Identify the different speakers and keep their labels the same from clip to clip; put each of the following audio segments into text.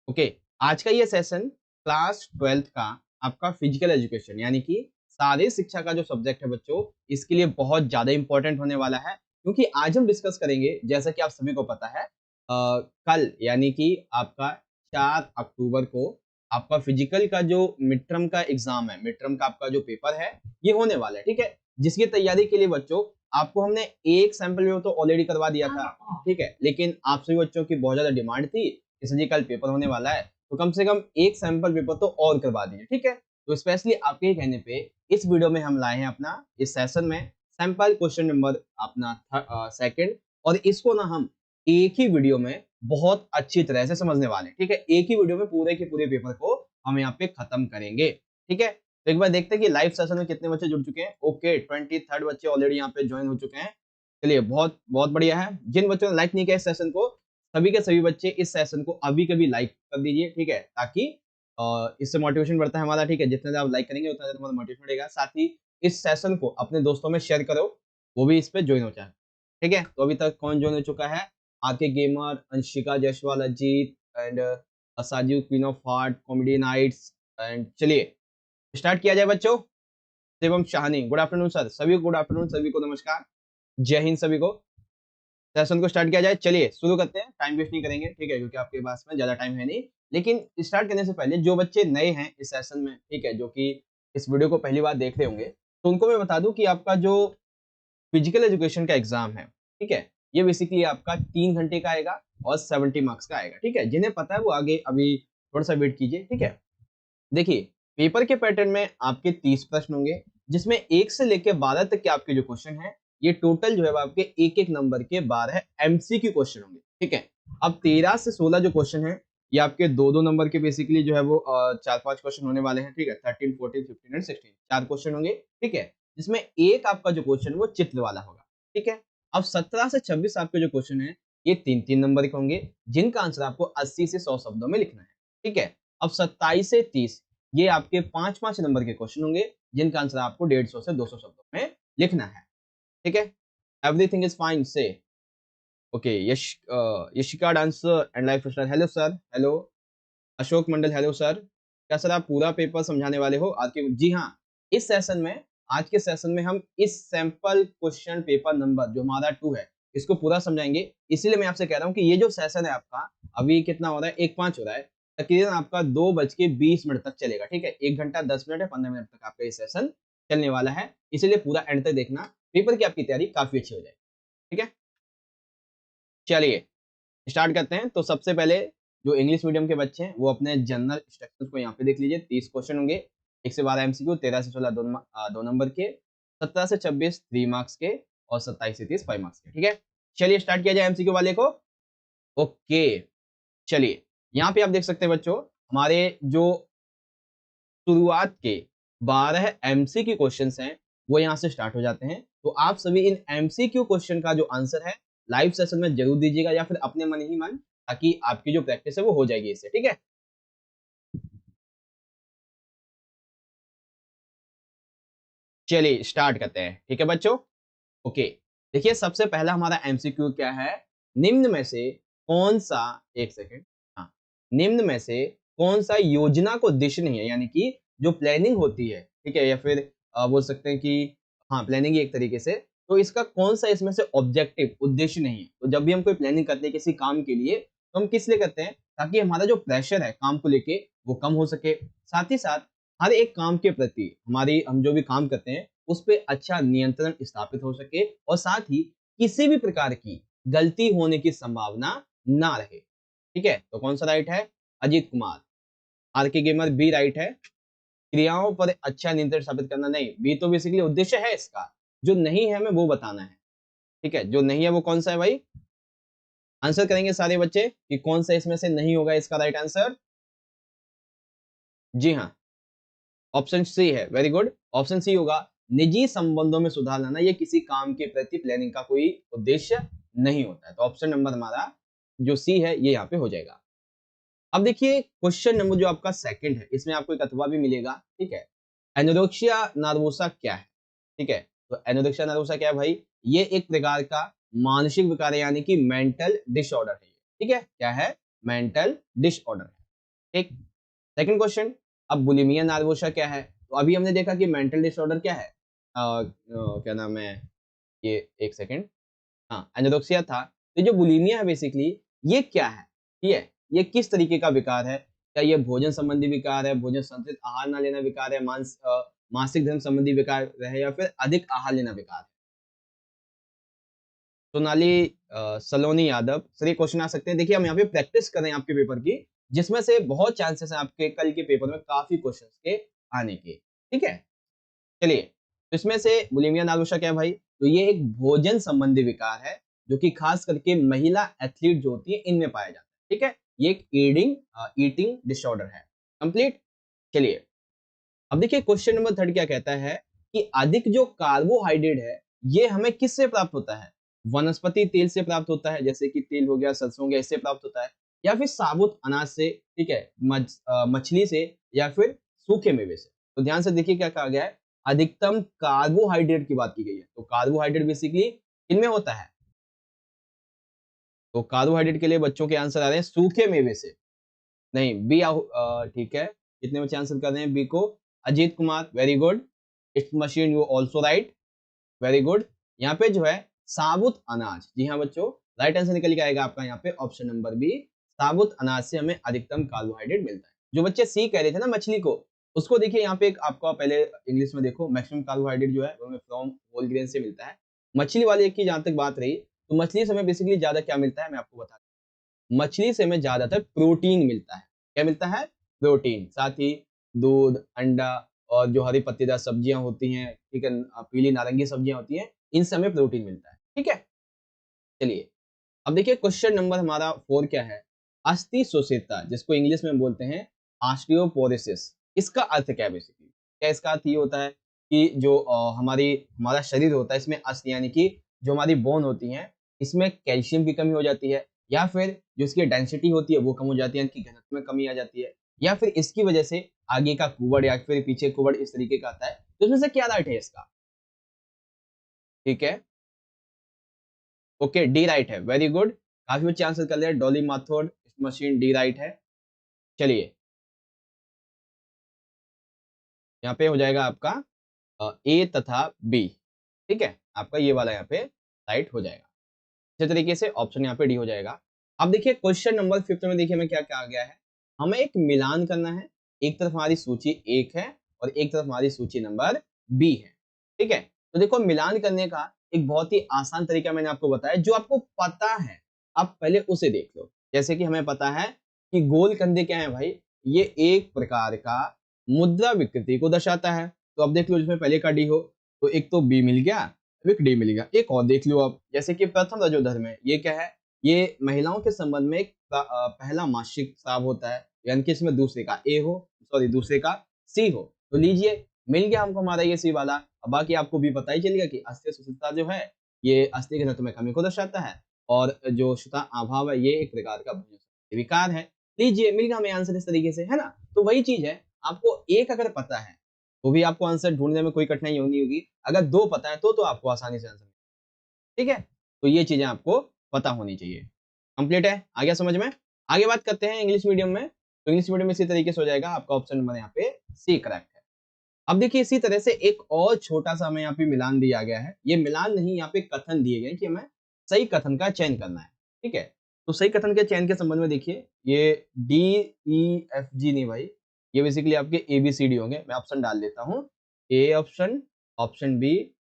Speaker 1: Okay, आज का ये सेशन क्लास 12th का आपका फिजिकल एजुकेशन यानी कि शारीरिक शिक्षा का जो सब्जेक्ट है बच्चों, इसके लिए बहुत ज़्यादा इंपॉर्टेंट होने वाला है क्योंकि आज हम डिस्कस करेंगे जैसा कि आप सभी को पता है कल यानी कि आपका 4 अक्टूबर को आपका फिजिकल का जो मिड टर्म का एग्जाम है, मिड टर्म का आपका जो पेपर है, ये होने वाला है, ठीक है? जिसकी तैयारी के लिए बच्चों आपको हमने एक सैंपल पेपर तो ऑलरेडी करवा दिया था, ठीक है? लेकिन आप सभी बच्चों की बहुत ज़्यादा डिमांड थी कि सर जी कल पेपर होने वाला है, तो कम से कम एक सैंपल पेपर तो और करवा दीजिए, ठीक है? तो स्पेशली आपके ही कहने पे इस वीडियो में हम लाए हैं अपना इस सेशन में सैंपल क्वेश्चन नंबर अपना सेकंड, और इसको ना हम एक ही वीडियो में बहुत अच्छी तरह से समझने वाले हैं, ठीक है? एक ही वीडियो में पूरे के पूरे पेपर को हम यहाँ पे खत्म करेंगे, ठीक है? तो एक बार देखते हैं कि लाइव सेशन में कितने बच्चे जुड़ चुके हैं। ओके, 23 बच्चे ऑलरेडी यहाँ पे ज्वाइन हो चुके हैं। चलिए बहुत बहुत बढ़िया है। जिन बच्चों ने लाइक नहीं किया इस सेशन को, सभी के सभी बच्चे इस सेशन को अभी के भी लाइक कर दीजिए, ठीक है? ताकि इससे मोटिवेशन बढ़ता है हमारा, ठीक है? जितने ज़्यादा आप लाइक करेंगे उतना ज़्यादा हमारा मोटिवेशन बढ़ेगा। साथ ही इस सेशन को अपने दोस्तों में शेयर करो, वो भी इस पे ज्वाइन हो जाए, ठीक है? तो अभी तक कौन ज्वाइन हो चुका है? RK gamer, Anshika Jaiswal, Ajit and Sajid queen of heart, comedy nights and चलिए स्टार्ट किया जाए बच्चों। Shivam Shahni, good afternoon sir. सभी को गुड आफ्टरनून, सभी को नमस्कार, जय हिंद सभी को। सेशन को स्टार्ट किया जाए, चलिए शुरू करते हैं, टाइम वेस्ट नहीं करेंगे, ठीक है? क्योंकि आपके पास में ज्यादा टाइम है नहीं। लेकिन स्टार्ट करने से पहले जो बच्चे नए हैं इस सेशन में, ठीक है, जो कि इस वीडियो को पहली बार देख रहे होंगे, तो उनको मैं बता दूं कि आपका जो फिजिकल एजुकेशन का एग्जाम है, ठीक है, ये बेसिकली आपका 3 घंटे का आएगा और 70 मार्क्स का आएगा, ठीक है? जिन्हें पता है वो आगे अभी थोड़ा सा वेट कीजिए, ठीक है? देखिए, पेपर के पैटर्न में आपके 30 प्रश्न होंगे, जिसमें 1 से लेकर 12 तक के आपके जो क्वेश्चन हैं, ये टोटल जो है वो आपके एक-एक नंबर के 12 एमसीक्यू क्वेश्चन होंगे, ठीक है? अब 13 से 16 जो क्वेश्चन हैं, ये आपके 2-2 नंबर के बेसिकली जो है वो 4-5 क्वेश्चन होने वाले हैं, ठीक है? 13, 14, 15 एंड 16 4 क्वेश्चन होंगे, ठीक है? जिसमें एक आपका जो क्वेश्चन है वो चित्र वाला होगा, ठीक है? अब 17 से 26 आपके जो क्वेश्चन हैं, ये 3-3 नंबर के होंगे, जिनका आंसर आपको 80 से 100 शब्दों में लिखना है, ठीक है? अब 27 से 30 ये आपके 5-5 नंबर के क्वेश्चन होंगे, जिनका आंसर आपको 150 से 200 शब्दों में लिखना है, ठीक है? एवरीथिंग इज फाइन से okay. Yashika dancer and life style, hello sir, hello. Ashok Mandal, hello sir. क्या सर आप पूरा पेपर समझाने वाले हो आज के? जी हाँ, इस सेशन में, आज के सेशन में हम इस सैंपल क्वेश्चन पेपर नंबर जो हमारा 2 है, इसको पूरा समझाएंगे। इसीलिए मैं आपसे कह रहा हूँ कि ये जो सेशन है आपका, अभी कितना हो रहा है, 1:05 हो रहा है, तकरीबन आपका 2:20 तक चलेगा, ठीक है? 1 घंटा 10 मिनट या 15 मिनट तक आपका ये सेशन चलने वाला है, इसीलिए पूरा एंड तक देखना, पेपर की आपकी तैयारी काफी अच्छी हो जाएगी, ठीक है? चलिए स्टार्ट करते हैं। तो सबसे पहले जो इंग्लिश मीडियम के बच्चे हैं वो अपने जनरल इंस्ट्रक्शंस को यहाँ पे देख लीजिए। 30 क्वेश्चन होंगे, 1 से 12 एमसीक्यू, 13 से 16 2 नंबर के, 17 से 26 3 मार्क्स के और 27 से 30 5 मार्क्स के, ठीक है? चलिए स्टार्ट किया जाए एमसीक्यू वाले को। ओके, चलिए यहाँ पे आप देख सकते हैं बच्चों, हमारे जो शुरुआत के 12 एमसीक्यू क्वेश्चंस हैं वो यहाँ से स्टार्ट हो जाते हैं। तो आप सभी इन एमसीक्यू क्वेश्चन का जो आंसर है लाइव सेशन में जरूर दीजिएगा, या फिर अपने मन ही मन, ताकि आपकी जो प्रैक्टिस है वो हो जाएगी इससे, ठीक है? चलिए स्टार्ट करते हैं, ठीक है बच्चों? ओके, देखिए सबसे पहला हमारा एमसीक्यू क्या है? निम्न में से कौन सा, एक सेकेंड, हाँ, निम्न में से कौन सा योजना को उद्देश्य नहीं है, यानी कि जो प्लानिंग होती है, ठीक है, या फिर बोल सकते हैं कि हाँ प्लानिंग ही एक तरीके से, तो इसका कौन सा इसमें से ऑब्जेक्टिव उद्देश्य नहीं है? तो जब भी हम कोई प्लानिंग करते हैं किसी काम के लिए, तो हम किस लिए करते हैं? ताकि हमारा जो प्रेशर है काम को लेके वो कम हो सके, साथ ही साथ हर एक काम के प्रति हमारी, हम जो भी काम करते हैं उस पे अच्छा नियंत्रण स्थापित हो सके, और साथ ही किसी भी प्रकार की गलती होने की संभावना ना रहे, ठीक है? तो कौन सा राइट है? Ajit Kumar. Are K gamer, B right है। क्रियाओं पर अच्छा नियंत्रण स्थापित करना, नहीं, बी तो बेसिकली उद्देश्य है इसका, जो नहीं है हमें वो बताना है, ठीक है? जो नहीं है वो कौन सा है भाई? आंसर करेंगे सारे बच्चे कि कौन सा इसमें से नहीं होगा इसका राइट आंसर? जी हाँ, ऑप्शन सी है, वेरी गुड, ऑप्शन सी होगा। निजी संबंधों में सुधार लाना, ये किसी काम के प्रति प्लानिंग का कोई उद्देश्य नहीं होता है। तो ऑप्शन नंबर हमारा जो सी है ये यहाँ पे हो जाएगा। अब देखिए क्वेश्चन नंबर जो आपका सेकंड है, इसमें आपको एक अथवा भी मिलेगा, ठीक है? एनोरेक्सिया नर्वोसा क्या है? ठीक है, तो एनोरेक्सिया नर्वोसा क्या है भाई? ये एक प्रकार का मानसिक विकार है, यानी कि मेंटल डिसऑर्डर है, ठीक है? क्या है? मेंटल डिसऑर्डर है। ठीक। सेकंड क्वेश्चन, अब बुलिमिया नार्वोसा क्या है? तो अभी हमने देखा कि मेंटल डिसऑर्डर क्या है, क्या नाम है, ये एक सेकंड, हाँ एनोरेक्सिया था। तो जो बुलिमिया है बेसिकली ये क्या है, ठीक है, ये किस तरीके का विकार है? क्या ये भोजन संबंधी विकार है, भोजन संतुलित आहार ना लेना विकार है, मासिक धर्म संबंधी विकार है, या फिर अधिक आहार लेना विकार है? सोनाली सलोनी यादव सर, ये क्वेश्चन आ सकते हैं। देखिए हम यहाँ पे प्रैक्टिस कर रहे हैं आपके पेपर की, जिसमें से बहुत चांसेस है आपके कल के पेपर में काफी क्वेश्चंस के आने के, ठीक है। चलिए, तो इसमें से बुलिमिया नार्वोसा क्या है भाई? तो ये एक भोजन संबंधी विकार है, जो कि खास करके महिला एथलीट जो होती है इनमें पाया जाता है, ठीक है। ये एक ईटिंग डिसऑर्डर है। कंप्लीट। चलिए, अब देखिए क्वेश्चन नंबर थर्ड क्या कहता है कि अधिक जो कार्बोहाइड्रेट है ये हमें किससे प्राप्त होता है? वनस्पति तेल से प्राप्त होता है, जैसे कि तेल हो गया, सरसों हो गया, इससे प्राप्त होता है, या फिर साबुत अनाज से, ठीक है, मछली से, या फिर सूखे मेवे से? तो ध्यान से देखिए क्या कहा गया है, अधिकतम कार्बोहाइड्रेट की बात की गई है। तो कार्बोहाइड्रेट बेसिकली इनमें होता है, तो कार्बोहाइड्रेट के लिए बच्चों के आंसर आ रहे हैं सूखे मेवे से। नहीं, बी, ठीक है, कितने बच्चे आंसर कर रहे हैं बी को? Ajit Kumar, very good. It's machine you also right, very good. यहाँ पे जो है साबुत अनाज, जी हाँ बच्चों, राइट आंसर निकल के आएगा आपका यहाँ पे ऑप्शन नंबर बी, साबुत अनाज से हमें अधिकतम कार्बोहाइड्रेट मिलता है। जो बच्चे सी कह रहे थे ना मछली को, उसको देखिए यहाँ पे एक आपका पहले इंग्लिश में देखो, मैक्सिमम कार्बोहाइड्रेट जो है वो हमें फ्रॉम होल ग्रेन से मिलता है। मछली वाले की जहां तक बात रही, तो मछली से हमें बेसिकली ज्यादा क्या मिलता है मैं आपको बता, मछली से हमें ज्यादातर प्रोटीन मिलता है। क्या मिलता है? प्रोटीन। साथ ही दूध, अंडा, और जो हरी पत्तेदार सब्जियां होती हैं, ठीक है, पीली नारंगी सब्जियां होती हैं, इनसे हमें प्रोटीन मिलता है, ठीक है। चलिए, अब देखिए क्वेश्चन नंबर हमारा 4 क्या है? अस्थि शोषितता, जिसको इंग्लिश में बोलते हैं ऑस्टियोपोरोसिस, इसका अर्थ क्या है बेसिकली? क्या इसका अर्थ ये होता है कि जो हमारा शरीर होता है, इसमें अस्थि यानी कि जो हमारी बोन होती हैं, इसमें कैल्शियम की कमी हो जाती है, या फिर जो इसकी डेंसिटी होती है वो कम हो जाती है, इनकी घनत्व में कमी आ जाती है, या फिर इसकी वजह से आगे का कुबड़ या फिर पीछे कुबड़ इस तरीके का आता है। तो इसमें से क्या राइट है इसका? ठीक है, ओके, डी राइट है, वेरी गुड। काफी बच्चे आंसर कर लिया, डॉली माथोड, मशीन, डी राइट है। चलिए, यहाँ पे हो जाएगा आपका ए तथा बी, ठीक है, आपका ये वाला यहाँ पे राइट हो जाएगा। इसी तरीके से ऑप्शन यहाँ पे डी हो जाएगा। अब देखिए क्वेश्चन नंबर 5 में देखिए हमें क्या क्या आ गया है, हमें एक मिलान करना है। एक तरफ हमारी सूची 1 है और एक तरफ हमारी सूची नंबर बी है, ठीक है। तो देखो मिलान करने का एक बहुत ही आसान तरीका मैंने आपको बताया, जो आपको पता है आप पहले उसे देख लो। जैसे कि हमें पता है कि गोल कंधे क्या है भाई, ये एक प्रकार का मुद्रा विकृति को दर्शाता है। तो अब देख लो, जिसमें पहले का डी हो, तो एक तो बी मिल गया, एक डी मिल गया। एक और देख लो अब, जैसे कि प्रथम रजोधर्म है, ये क्या है, ये महिलाओं के संबंध में एक पहला मासिक स्राव होता है, यानी कि इसमें दूसरे का ए हो, सॉरी दूसरे का सी हो। तो लीजिए, मिल गया हमको हमारा ये सी वाला। अब बाकी आपको भी पता ही चलेगा कि अस्थि सुषुप्तता जो है ये अस्थि घनत्व में कमी को दर्शाता है, और जो शुता अभाव है ये एक प्रकार का विकार है। लीजिए, मिल गया हमें आंसर इस तरीके से, है ना। तो वही चीज है, आपको एक अगर पता है तो भी आपको आंसर ढूंढने में कोई कठिनाई नहीं होगी। अगर दो पता है तो आपको आसानी से आंसर, ठीक है। तो ये चीजें आपको पता होनी चाहिए। कंप्लीट है, आ गया समझ में? आगे बात करते हैं इंग्लिश मीडियम में। तो इंग्लिश मीडियम में इसी तरीके से हो जाएगा, आपका ऑप्शन नंबर यहाँ पे सी करेक्ट है। अब देखिए इसी तरह से एक और छोटा सा हमें यहाँ पे मिलान दिया गया है। ये मिलान नहीं, यहाँ पे कथन दिए गए कि हमें सही कथन का चयन करना है, ठीक है। तो सही कथन के चयन के संबंध में देखिए, ये डी ई एफ जी नहीं भाई, ये बेसिकली आपके ए बी सी डी होंगे। मैं ऑप्शन डाल देता हूँ, A option, option B,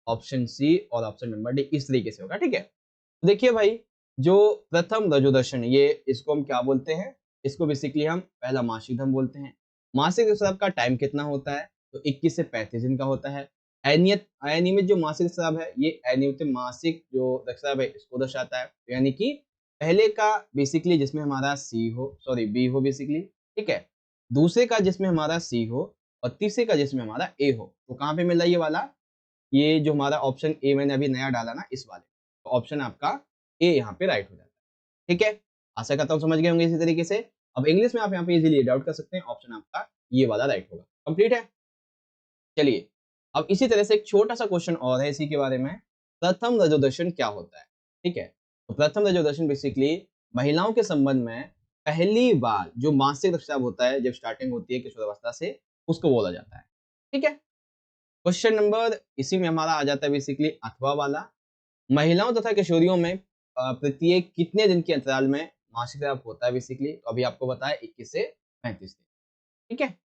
Speaker 1: option C और ऑप्शन नंबर डी, इस तरीके से होगा, ठीक है। तो देखिए भाई, जो प्रथम रजोदर्शन, ये इसको हम क्या बोलते हैं? इसको बेसिकली हम पहला मासिक धर्म बोलते हैं। मासिक स्राव का टाइम कितना होता है? तो 21 से 35 दिन का होता है। अनियमित जो मासिक स्राव है, ये अनियमित मासिक जो रक्तस्राव है इसको दर्शाता है। यानी कि पहले का बेसिकली जिसमें हमारा सी हो, सॉरी बी हो बेसिकली, ठीक है, दूसरे का जिसमें हमारा सी हो, और तीसरे का जिसमें हमारा ए हो। तो कहाँ पे मिल रहा है ये वाला? ये जो हमारा ऑप्शन ए मैंने अभी नया डाला ना, इस वाले, तो ऑप्शन आपका ए यहाँ पे राइट हो जाता है, ठीक है। आशा करता हूँ समझ गए होंगे इसी तरीके से। अब इंग्लिश में आप यहाँ पे इजीली डाउट कर सकते हैं, ऑप्शन आपका ये वाला राइट होगा। कंप्लीट है। चलिए, अब इसी तरह से एक छोटा सा क्वेश्चन और है इसी के बारे में, प्रथम रजोदर्शन क्या होता है, ठीक है। तो प्रथम रजोदर्शन बेसिकली महिलाओं के संबंध में पहली बार जो मासिक ऋतुस्राव होता है, जब स्टार्टिंग होती है किशोरावस्था से, उसको बोला जाता है। ठीक है। क्वेश्चन नंबर इसी में हमारा आ जाता है बेसिकली अथवा वाला। महिलाओं तथा किशोरियों में प्रत्येक कितने दिन के अंतराल में मासिक स्राव होता है बेसिकली, तो अभी आपको बताया 21 से 35 दिन। ठीक है।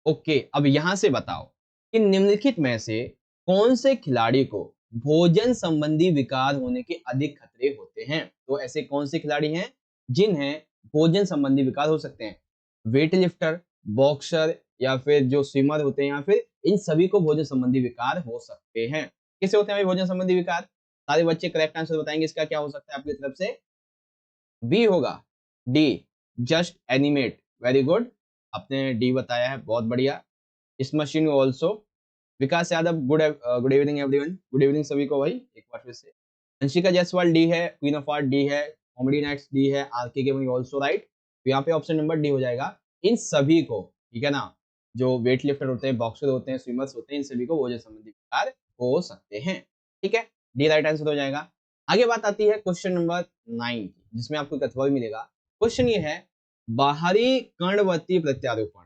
Speaker 1: ओके, अब यहां से बताओ कि निम्नलिखित में से कौन से खिलाड़ी को भोजन संबंधी विकार होने के अधिक खतरे होते हैं। तो ऐसे कौन से खिलाड़ी हैं जिन्हें भोजन संबंधी विकार हो सकते हैं। वेट लिफ्टर, बॉक्सर, या फिर जो स्विमर होते हैं, या फिर इन सभी को भोजन संबंधी विकार हो सकते हैं। किसे होते हैं भाई भोजन संबंधी विकार? सारे बच्चे करेक्ट आंसर बताएंगे इसका क्या हो सकता है आपकी तरफ से। बी होगा, D, just animate. Very good, आपने डी बताया है, बहुत बढ़िया। इस machine also. Vikas Yadav, good evening everyone, good evening सभी को भाई एक बार फिर से। अंशिका जायसवाल डी है, क्वीन ऑफ आर्ट डी है, कॉमेडी नाइट्स डी है, आरके गेमिंग ऑल्सो राइट। तो यहाँ पे ऑप्शन नंबर डी हो जाएगा। इन सभी को, ठीक है ना, जो वेट लिफ्टर होते हैं, बॉक्सर होते हैं, स्विमर्स होते हैं, इन सभी को भोजन संबंधी विकार हो सकते हैं। ठीक है, डी राइट आंसर हो जाएगा। आगे बात आती है क्वेश्चन नंबर 9 की, जिसमें आपको एक अथवा भी मिलेगा। क्वेश्चन ये है, बाहरी कर्णवर्ती प्रत्यारोपण,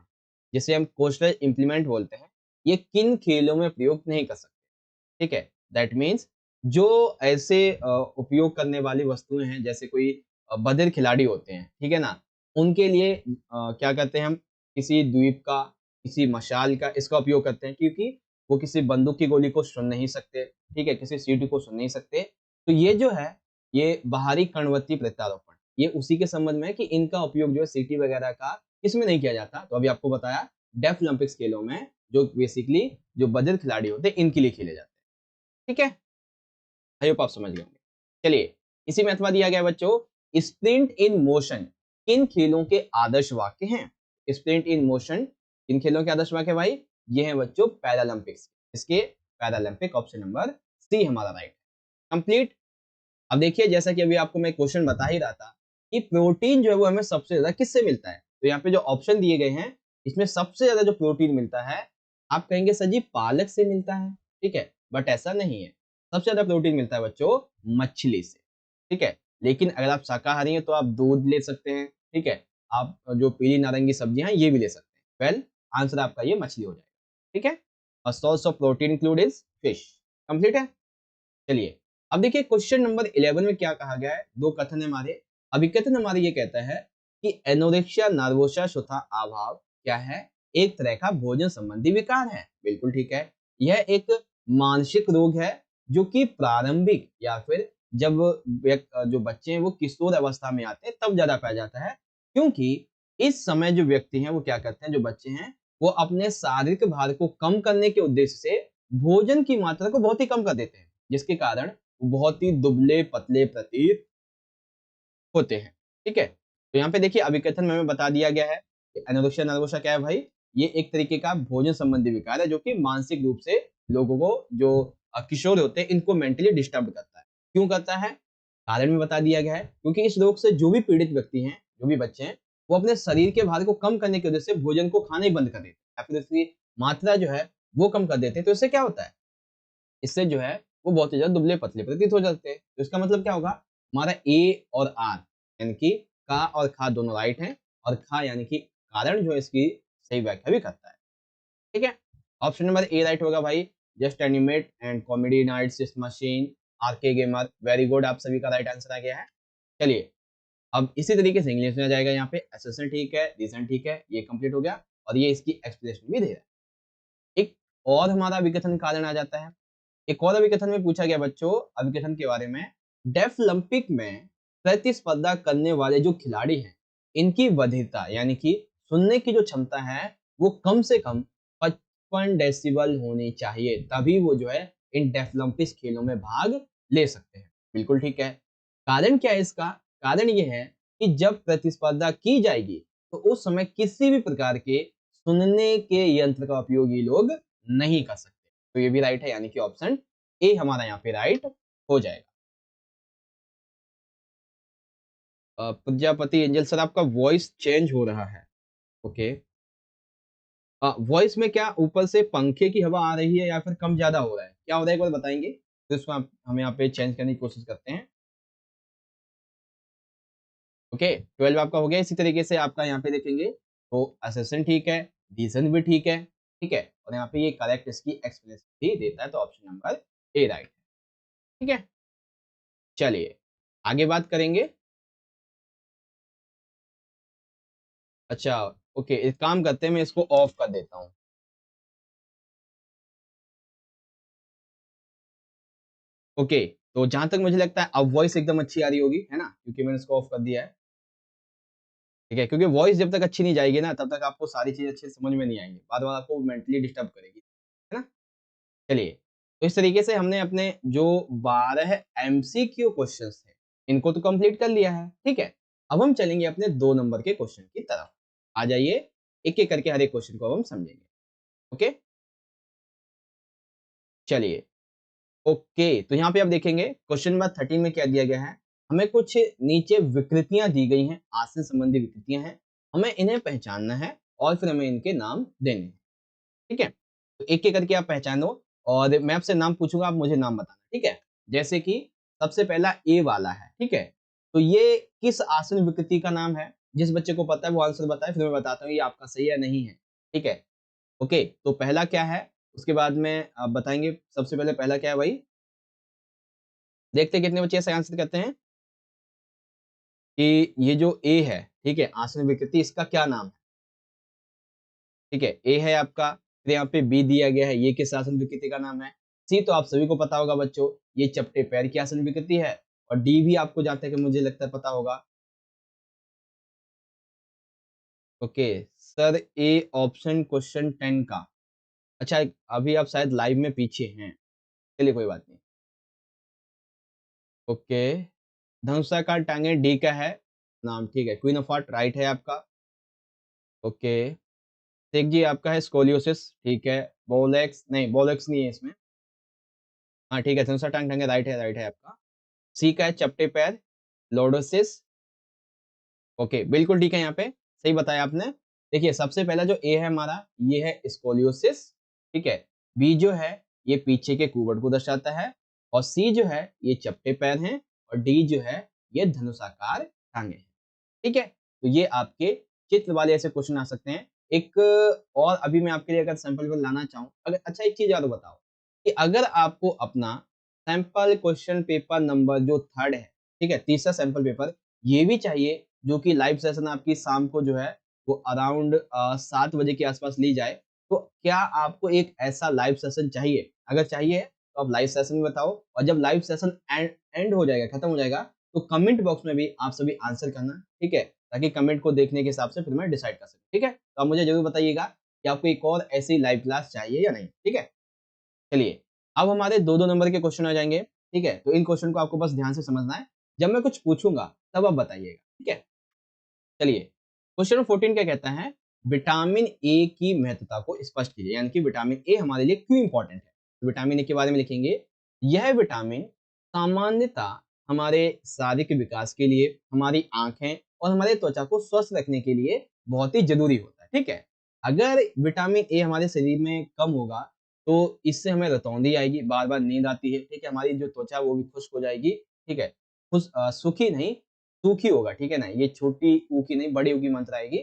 Speaker 1: जिसे हम कोस्टल इंप्लीमेंट बोलते हैं, ये किन खेलों में प्रयोग नहीं कर सकते। ठीक है, दैट मीन्स जो ऐसे उपयोग करने वाली वस्तुएं हैं, जैसे कोई बधिर खिलाड़ी होते हैं, ठीक है ना, उनके लिए क्या करते हैं हम, किसी द्वीप का, किसी मशाल का इसका उपयोग करते हैं, क्योंकि वो किसी बंदूक की गोली को सुन नहीं सकते, ठीक है, किसी सीटी को सुन नहीं सकते। तो ये जो है, ये बाहरी कणवर्ती प्रत्यारोपण, ये उसी के संबंध में है कि इनका उपयोग जो है सीटी वगैरह का इसमें नहीं किया जाता। तो अभी आपको बताया डेफ ओलंपिक्स खेलों में जो बेसिकली जो बधिर खिलाड़ी होते हैं इनके लिए खेले जाते हैं। ठीक है, आई होप आप समझ गए होंगे। चलिए, इसी में अथवा दिया गया बच्चों, स्प्रिंट इन मोशन किन खेलों के आदर्श वाक्य हैं। स्प्रिंट इन मोशन किन खेलों के आदर्श वाक्य है भाई, ये है बच्चों पैरालंपिक्स। इसके पैरालंपिक, ऑप्शन नंबर सी हमारा राइट। कंप्लीट। अब देखिए, जैसा कि अभी आपको मैं क्वेश्चन बता ही रहा था कि प्रोटीन जो है वो हमें सबसे ज्यादा किससे मिलता है। तो यहाँ पे जो ऑप्शन दिए गए हैं, इसमें सबसे ज्यादा जो प्रोटीन मिलता है, आप कहेंगे सर जी पालक से मिलता है, ठीक है, बट ऐसा नहीं है। सबसे ज्यादा प्रोटीन मिलता है बच्चों मछली से। ठीक है, लेकिन अगर आप शाकाहारी हैं तो आप दूध ले सकते हैं, ठीक है, आप जो पीली नारंगी सब्जियां हैं ये भी ले सकते हैं। वेल, आंसर आपका ये मछली हो जाएगा। ठीक है, और source of protein include is fish. Complete है। चलिए, अब देखिए क्वेश्चन नंबर 11 में क्या कहा गया है, दो कथन है हमारे। अभी कथन हमारे ये कहता है कि एनोरेक्सिया नर्वोसा तथा अभाव क्या है, एक तरह का भोजन संबंधी विकार है। बिल्कुल ठीक है, यह एक मानसिक रोग है जो कि प्रारंभिक या फिर जब जो बच्चे हैं वो किशोर अवस्था में आते हैं तब ज्यादा पाया जाता है, क्योंकि इस समय जो व्यक्ति हैं वो क्या करते हैं, जो बच्चे हैं वो अपने शारीरिक भार को कम करने के उद्देश्य से भोजन की मात्रा को बहुत ही कम कर देते हैं, जिसके कारण वो बहुत ही दुबले पतले प्रतीत होते हैं। ठीक है, तो यहाँ पे देखिए अभिकथन में हमें बता दिया गया है कि एनोरेक्सिया नर्वोसा क्या है भाई, ये एक तरीके का भोजन संबंधी विकार है जो कि मानसिक रूप से लोगों को, जो किशोर होते हैं, इनको मेंटली डिस्टर्ब करता है। क्यों करता है, कारण में बता दिया गया है, क्योंकि इस रोग से जो भी पीड़ित व्यक्ति हैं, जो भी बच्चे हैं, वो अपने शरीर के भार को कम करने की वजह से भोजन को खाना ही बंद कर देते हैं, या फिर उसकी मात्रा जो है वो कम कर देते हैं। तो इससे क्या होता है, इससे जो है वो बहुत ही ज्यादा दुबले पतले प्रतीत हो जाते हैं। तो इसका मतलब क्या होगा, हमारा ए और आर यानी कि का और खा दोनों राइट हैं, और खा यानी कि कारण जो है इसकी सही व्याख्या भी करता है। ठीक है, ऑप्शन नंबर ए राइट होगा भाई। Just animate and comedy nights, इस machine, RK gamer. Very good, आप सभी का राइट आंसर आ गया है। चलिए, अब इसी तरीके से इंग्लिश में आ जाएगा। यहाँ पे एसेसन ठीक है, रीजन ठीक है, ये कंप्लीट हो गया, और ये इसकी एक्सप्लेनेशन भी दे रहा है। एक और हमारा विकथन कारण आ जाता है। एक और अभिकथन में पूछा गया बच्चों, अभिकथन के बारे में, डेफ ओलंपिक में प्रतिस्पर्धा करने वाले जो खिलाड़ी हैं, इनकी बधिरता यानी कि सुनने की जो क्षमता है वो कम से कम 55 डेसिबल होनी चाहिए, तभी वो जो है इन डेफ ओलंपिक्स खेलों में भाग ले सकते हैं। बिल्कुल ठीक है। कारण क्या है इसका, कारण ये है कि जब प्रतिस्पर्धा की जाएगी तो उस समय किसी भी प्रकार के सुनने के यंत्र का उपयोग ये लोग नहीं कर सकते। तो ये भी राइट है, यानी कि ऑप्शन ए हमारा यहाँ पे राइट हो जाएगा। प्रजापति एंजल सर, आपका वॉइस चेंज हो रहा है। ओके, वॉइस में क्या ऊपर से पंखे की हवा आ रही है या फिर कम ज्यादा हो रहा है, क्या हो रहा है एक बार बताएंगे, तो इसको हम यहाँ पे चेंज करने की कोशिश करते हैं। ओके 12 आपका हो गया। इसी तरीके से आपका यहाँ पे देखेंगे तो असेसन ठीक है, रीजन भी ठीक है, और यहाँ पे ये करेक्ट इसकी एक्सप्लेनेशन भी देता है, तो ऑप्शन नंबर ए राइट है। ठीक है, चलिए आगे बात करेंगे। अच्छा, ओके एक काम करते हैं, मैं इसको ऑफ कर देता हूँ। ओके, तो जहां तक मुझे लगता है अब वॉइस एकदम अच्छी आ रही होगी, है ना, क्योंकि मैंने इसको ऑफ कर दिया है। ठीक है, क्योंकि वॉइस जब तक अच्छी नहीं जाएगी ना, तब तक आपको सारी चीजें अच्छे से समझ में नहीं आएंगी, बाद में आपको मेंटली डिस्टर्ब करेगी, है ना। चलिए, तो इस तरीके से हमने अपने जो 12 एमसीक्यू क्वेश्चंस थे, इनको तो कंप्लीट कर लिया है। ठीक है, अब हम चलेंगे अपने 2 नंबर के क्वेश्चन की तरफ। आ जाइए, एक एक करके हर एक क्वेश्चन को अब हम समझेंगे। ओके, चलिए। ओके, तो यहाँ पे आप देखेंगे क्वेश्चन नंबर 13 में क्या दिया गया है। हमें कुछ नीचे विकृतियां दी गई हैं, आसन संबंधी विकृतियां हैं, हमें इन्हें पहचानना है और फिर हमें इनके नाम देने हैं। ठीक है, तो एक एक करके आप पहचानो और मैं आपसे नाम पूछूंगा, आप मुझे नाम बताना। ठीक है, जैसे कि सबसे पहला ए वाला है। ठीक है, तो ये किस आसन विकृति का नाम है? जिस बच्चे को पता है वो आंसर बताए, फिर मैं बताता हूँ ये आपका सही है नहीं है। ठीक है, ओके, तो पहला क्या है, उसके बाद में आप बताएंगे। सबसे पहले पहला क्या है भाई, देखते हैं कितने बच्चे ऐसे आंसर करते हैं कि ये जो ए है, ठीक है, आसन विकृति, इसका क्या नाम है। ठीक है, ए है आपका, फिर यहाँ पे बी दिया गया है, ये किस आसन विकृति का नाम है। सी तो आप सभी को पता होगा बच्चों, ये चपटे पैर की आसन विकृति है। और डी भी आपको जहां तक मुझे लगता है पता होगा। Okay sir, A option question 10 का। अच्छा, अभी आप शायद लाइव में पीछे हैं, चलिए कोई बात नहीं। ओके, धनुषाकार टांगे डी का है नाम। ठीक है, क्वीन ऑफ हार्ट राइट है आपका। ओके, शेख जी आपका है स्कोलियोसिस। ठीक है, बोलेक्स नहीं, बोलेक्स नहीं है इसमें। हाँ ठीक है, धनुषा टांग टांगे राइट है आपका। सी का है चपटे पैर, लॉर्डोसिस। ओके, बिल्कुल ठीक है, यहाँ पे सही बताया आपने। देखिए सबसे पहला जो ए है हमारा, ये है स्कोलियोसिस। ठीक है, बी जो है ये पीछे के कुबड़ को दर्शाता है, और सी जो है ये चपटे पैर हैं, और डी जो है ये धनुषाकार टांगे हैं। ठीक है, तो ये आपके चित्र वाले ऐसे क्वेश्चन आ सकते हैं। एक और अभी मैं आपके लिए अगर सैंपल पेपर लाना चाहूँ, अगर अच्छा एक चीज याद बताओ कि अगर आपको अपना सैंपल क्वेश्चन पेपर नंबर जो थर्ड है, ठीक है, तीसरा सैंपल पेपर ये भी चाहिए, जो कि लाइव सेशन आपकी शाम को जो है वो अराउंड 7 बजे के आसपास ली जाए, तो क्या आपको एक ऐसा लाइव सेशन चाहिए? अगर चाहिए तो आप लाइव सेशन में बताओ, और जब लाइव सेशन एंड हो जाएगा, खत्म हो जाएगा, तो कमेंट बॉक्स में भी आप सभी आंसर करना। ठीक है, ताकि कमेंट को देखने के हिसाब से फिर मैं डिसाइड कर सकूं। ठीक है, तो आप मुझे जरूर बताइएगा कि आपको एक और ऐसी लाइव क्लास चाहिए या नहीं। ठीक है, चलिए अब हमारे 2-2 नंबर के क्वेश्चन आ जाएंगे। ठीक है, तो इन क्वेश्चन को आपको बस ध्यान से समझना है, जब मैं कुछ पूछूंगा तब आप बताइएगा। ठीक है, चलिए क्वेश्चन 14 क्या कहता है, विटामिन ए की महत्वता को स्पष्ट कीजिए, यानी कि विटामिन ए हमारे लिए क्यों इंपॉर्टेंट है। तो विटामिन ए के बारे में लिखेंगे, यह विटामिन सामान्यतः हमारे शारीरिक विकास के लिए, हमारी आंखें और हमारे त्वचा को स्वस्थ रखने के लिए बहुत ही जरूरी होता है। ठीक है, अगर विटामिन ए हमारे शरीर में कम होगा तो इससे हमें रतौंधी आएगी, बार बार नींद आती है। ठीक है, हमारी जो त्वचा वो भी खुश्क हो जाएगी। ठीक है, सूखी नहीं, सूखी होगा। ठीक है ना, ये छोटी ऊ की नहीं, बड़ी ऊ की मात्रा आएगी,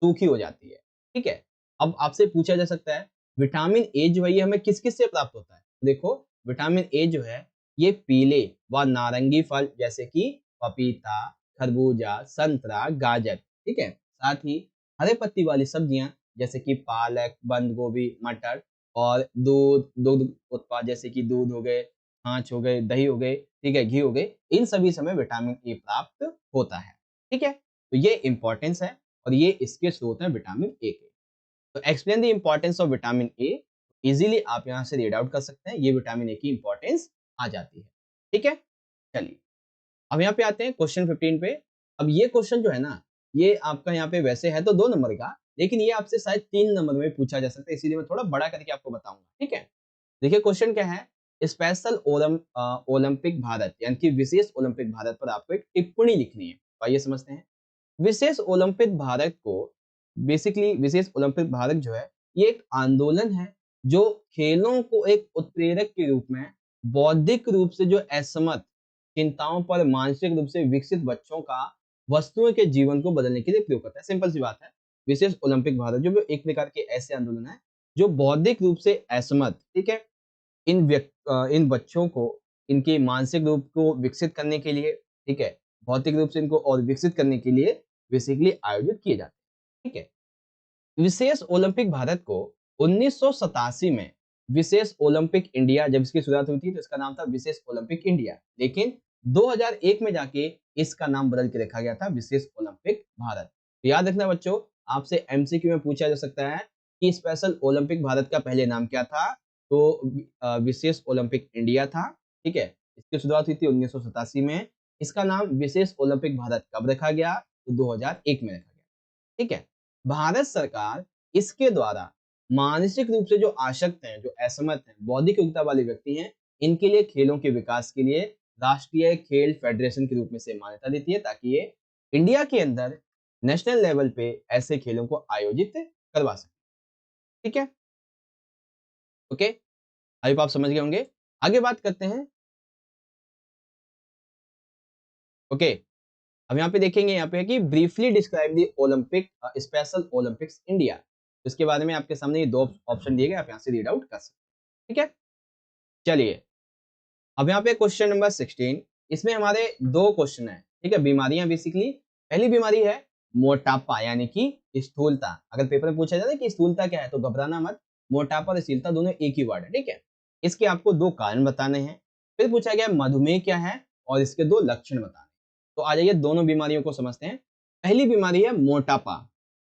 Speaker 1: सूखी हो जाती है। ठीक है, अब आपसे पूछा जा सकता है विटामिन ए जो है ये हमें किस किस से प्राप्त होता है। देखो विटामिन ए जो है ये पीले व नारंगी फल जैसे कि पपीता, खरबूजा, संतरा, गाजर, ठीक है, साथ ही हरे पत्ती वाली सब्जियां जैसे कि पालक, बंद गोभी, मटर, और दूध उत्पाद जैसे कि दूध हो गए, छाछ हो गए, दही हो गए, ठीक है, घी हो गए, इन सभी से हमें विटामिन ए प्राप्त होता है। ठीक है, तो ये इंपॉर्टेंस है, और ये इसके स्रोत हैं विटामिन ए के। तो explain the importance of vitamin A, easily आप यहाँ से रीड आउट कर सकते हैं, ये विटामिन ए की इंपॉर्टेंस आ जाती है। ठीक है, चलिए अब यहाँ पे आते हैं क्वेश्चन 15 पे। अब ये क्वेश्चन जो है ना, ये आपका यहाँ पे वैसे है तो 2 नंबर का, लेकिन ये आपसे शायद 3 नंबर में पूछा जा सकता है, इसीलिए मैं थोड़ा बड़ा करके आपको बताऊंगा। ठीक है, देखिए क्वेश्चन क्या है, स्पेशल ओलंपिक भारत, यानी कि विशेष ओलंपिक भारत पर आपको एक टिप्पणी लिखनी है। तो आइए समझते हैं। विशेष ओलंपिक भारत को, बेसिकली विशेष ओलंपिक भारत जो है ये एक आंदोलन है जो खेलों को एक उत्प्रेरक के रूप में बौद्धिक रूप से जो असमर्थ, चिंताओं पर मानसिक रूप से विकसित बच्चों का वस्तुओं के जीवन को बदलने के लिए प्रयोग करता है। सिंपल सी बात है। विशेष ओलंपिक भारत जो एक प्रकार के ऐसे आंदोलन है जो बौद्धिक रूप से असमर्थ, ठीक है, इन बच्चों को इनके मानसिक रूप को विकसित करने के लिए, ठीक है, भौतिक रूप से इनको और विकसित करने के लिए बेसिकली आयोजित किए जाते हैं, ठीक है। विशेष ओलंपिक भारत को 1987 में विशेष ओलंपिक इंडिया जब इसकी शुरुआत हुई थी तो इसका नाम था विशेष ओलंपिक इंडिया, लेकिन 2001 में जाके इसका नाम बदल के रखा गया था विशेष ओलंपिक भारत। तो याद रखना बच्चों, आपसे एमसीक्यू में पूछा जा सकता है कि स्पेशल ओलंपिक भारत का पहले नाम क्या था, तो विशेष ओलंपिक इंडिया था, ठीक है। इसकी शुरुआत हुई थी 1987 में। इसका नाम विशेष ओलंपिक भारत कब रखा गया, तो 2001 में रखा गया, ठीक है। भारत सरकार इसके द्वारा मानसिक रूप से जो आसक्त हैं, जो असमर्थ हैं, बौद्धिक योग्यता वाले व्यक्ति हैं, इनके लिए खेलों के विकास के लिए राष्ट्रीय खेल फेडरेशन के रूप में से मान्यता देती है ताकि ये इंडिया के अंदर नेशनल लेवल पे ऐसे खेलों को आयोजित करवा सके, ठीक है। ओके, आई होप आप समझ गए होंगे। आगे बात करते हैं। ओके, अब यहाँ पे देखेंगे, यहाँ पे है कि briefly describe the Olympic special Olympics India. इसके बारे में आपके सामने ये दो ऑप्शन दिए गए, आप यहाँ से रीड आउट कर सकते हैं, ठीक है। चलिए, अब यहाँ पे क्वेश्चन नंबर 16, इसमें हमारे दो क्वेश्चन है, ठीक है, बीमारियां बेसिकली। पहली बीमारी है मोटापा यानी कि स्थूलता। अगर पेपर में पूछा जाए कि स्थूलता क्या है तो घबराना मत, मोटापा और स्थूलता दोनों एक ही वर्ड है, ठीक है। इसके आपको दो कारण बताने हैं। फिर पूछा गया मधुमेह क्या है और इसके दो लक्षण बताने। तो आ जाइए दोनों बीमारियों को समझते हैं। पहली बीमारी है मोटापा।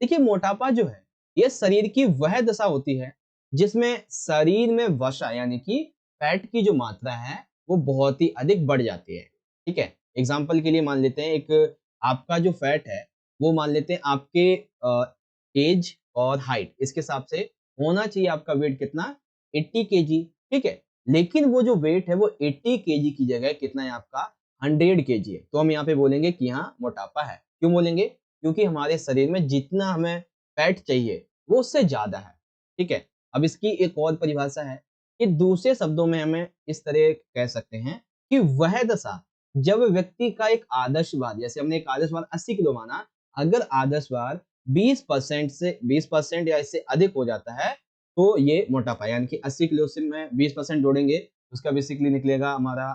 Speaker 1: देखिए मोटापा जो है ये शरीर की वह दशा होती है जिसमें शरीर में वसा यानी कि फैट की जो मात्रा है वो बहुत ही अधिक बढ़ जाती है, ठीक है। एग्जाम्पल के लिए मान लेते हैं, एक आपका जो फैट है वो मान लेते हैं आपके एज और हाइट इसके हिसाब से होना चाहिए आपका वेट कितना, 80 केजी, ठीक है। लेकिन वो जो वेट है वो 80 केजी की जगह कितना है आपका, 100 केजी है। तो हम यहाँ पे बोलेंगे कि यहाँ मोटापा है। क्यों बोलेंगे, क्योंकि हमारे शरीर में जितना हमें फैट चाहिए वो उससे ज्यादा है, ठीक है। अब इसकी एक और परिभाषा है कि दूसरे शब्दों में हमें इस तरह कह सकते हैं कि वह दशा जब व्यक्ति का एक आदर्श भार, जैसे हमने एक आदर्श भार 80 किलो माना, अगर आदर्श भार 20% से 20% या इससे अधिक हो जाता है तो ये मोटापा, यानी कि 80 किलो से में 20% जोड़ेंगे उसका बेसिकली निकलेगा हमारा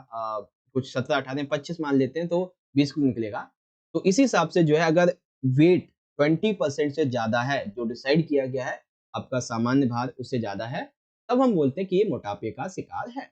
Speaker 1: कुछ 17 18 25 मान लेते हैं तो 20 किलो निकलेगा। तो इसी हिसाब से जो है अगर वेट 20% से ज्यादा है जो डिसाइड किया गया है आपका सामान्य भार उससे ज्यादा है, तब हम बोलते हैं कि ये मोटापे का शिकार है।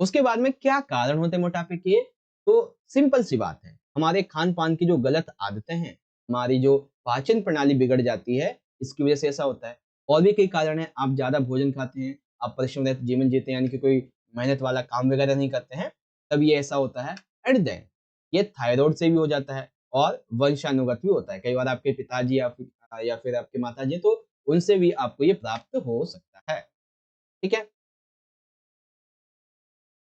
Speaker 1: उसके बाद में क्या कारण होते हैं मोटापे के, तो सिंपल सी बात है, हमारे खान पान की जो गलत आदतें हैं, हमारी जो पाचन प्रणाली बिगड़ जाती है, इसकी वजह से ऐसा होता है। और भी कई कारण है, आप ज्यादा भोजन खाते हैं, आप परिश्रम रहित जीवन जीते हैं यानी कि कोई मेहनत वाला काम वगैरह नहीं करते हैं, तब ये ऐसा होता है। एट देन ये थायराइड से भी हो जाता है और वंशानुगत भी होता है। कई बार आपके पिताजी या फिर आपके माताजी तो उनसे भी आपको ये प्राप्त हो सकता है, ठीक है।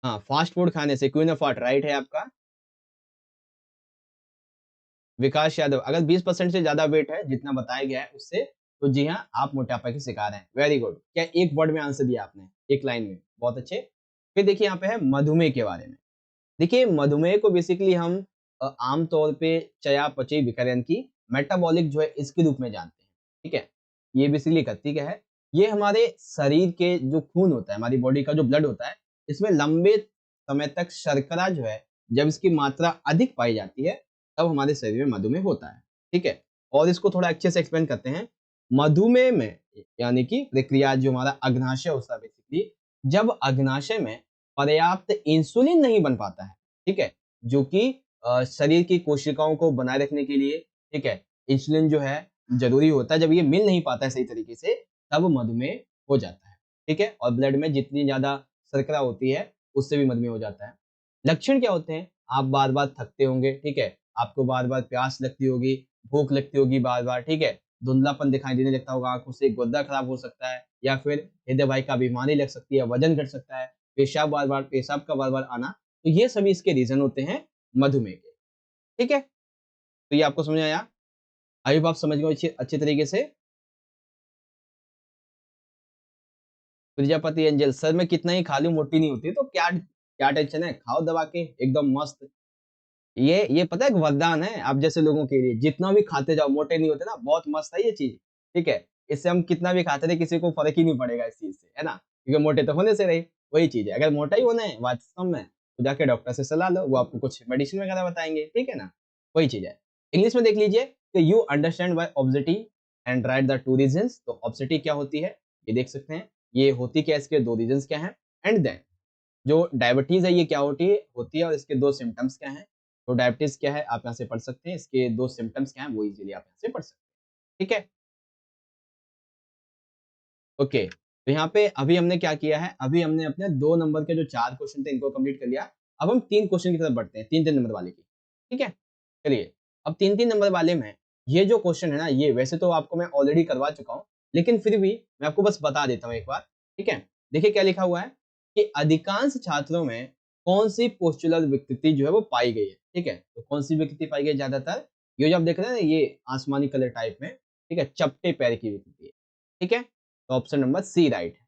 Speaker 1: हाँ, फास्ट फूड खाने से, क्वीन ऑफ हार्ट राइट है आपका विकास यादव। अगर 20% से ज्यादा वेट है जितना बताया गया है उससे, तो जी हाँ आप मोटापा के शिकार हैं। वेरी गुड, क्या एक वर्ड में आंसर दिया आपने, एक लाइन में, बहुत अच्छे। फिर देखिए यहाँ पे है मधुमेह के बारे में। देखिए मधुमेह को बेसिकली हम आमतौर पे चयापचय विकार की मेटाबॉलिक जो है इसके रूप में जानते हैं, ठीक है। ये बेसिकली करती क्या है, ये हमारे शरीर के जो खून होता है, हमारी बॉडी का जो ब्लड होता है, इसमें लंबे समय तक शर्करा जो है जब इसकी मात्रा अधिक पाई जाती है तब हमारे शरीर में मधुमेह होता है, ठीक है। और इसको थोड़ा अच्छे से एक्सप्लेन करते हैं। मधुमेह में यानी कि प्रक्रिया जो हमारा अग्नाशय होता है बेसिकली, जब अग्नाशय में पर्याप्त इंसुलिन नहीं बन पाता है, ठीक है, जो कि शरीर की कोशिकाओं को बनाए रखने के लिए, ठीक है, इंसुलिन जो है जरूरी होता है, जब ये मिल नहीं पाता है सही तरीके से तब मधुमेह हो जाता है, ठीक है। और ब्लड में जितनी ज्यादा शर्करा होती है उससे भी मधुमेह हो जाता है। लक्षण क्या होते हैं, आप बार बार थकते होंगे, ठीक है, आपको बार बार प्यास लगती होगी, भूख लगती होगी बार बार, ठीक है, धुंधलापन दिखाई देने लगता होगा आंखों से, गुर्दा खराब हो सकता है या फिर हृदय वाहिका बीमारी लग सकती है, वजन घट सकता है, पेशाब का बार बार आना, तो ये सभी इसके रीजन होते हैं मधुमेह के, ठीक है। तो ये आपको समझ आया, आई होप आप समझ गए अच्छे तरीके से। प्रजापति एंजल, सर मैं कितना ही खा लूं मोटी नहीं होती, तो क्या क्या टेंशन है, खाओ दबा के एकदम मस्त। ये पता है एक वरदान है आप जैसे लोगों के लिए, जितना भी खाते जाओ मोटे नहीं होते ना, बहुत मस्त है ये चीज। ठीक है, इससे हम कितना भी खाते रहे किसी को फर्क ही नहीं पड़ेगा इस चीज से, है ना, क्योंकि मोटे तो होने से रहे। वही चीज है, अगर मोटा ही होना है वास्तव में तो जाके डॉक्टर से सलाह लो, वो आपको कुछ मेडिसिन वगैरह बताएंगे, ठीक है ना। वही चीज है। इंग्लिश में देख लीजिए कि you understand by objective and right the two reasons. तो ऑब्जेक्टिव क्या होती है, ये देख सकते हैं, ये होती क्या है, इसके दो रीजंस क्या हैं, एंड देन जो डायबिटीज है ये क्या होती है और इसके दो सिम्टम्स क्या हैं। तो डायबिटीज क्या है आप यहाँ से पढ़ सकते हैं, इसके दो सिम्टम्स क्या हैं वो इजीली आप यहाँ से पढ़ सकते हैं, ठीक है। ओके, तो यहाँ पे अभी हमने क्या किया है, अभी हमने अपने 2 नंबर के जो 4 क्वेश्चन थे इनको कंप्लीट कर लिया। अब हम 3 क्वेश्चन की तरफ बढ़ते हैं, 3-3 नंबर वाले की, ठीक है। चलिए, अब 3-3 नंबर वाले में ये जो क्वेश्चन है ना, ये वैसे तो आपको मैं ऑलरेडी करवा चुका हूँ, लेकिन फिर भी मैं आपको बस बता देता हूँ एक बार, ठीक है। देखिए क्या लिखा हुआ है कि अधिकांश छात्रों में कौन-सी पोस्चुलर विकृति जो है वो पाई गई है, ठीक है। तो कौन-सी विकृति पाई गई है ज्यादातर, ये जो आप देख रहे हैं ना, ये आसमानी कलर टाइप में, ठीक है, चपटे पैर की विकृति है, ठीक है। तो ऑप्शन नंबर सी राइट है।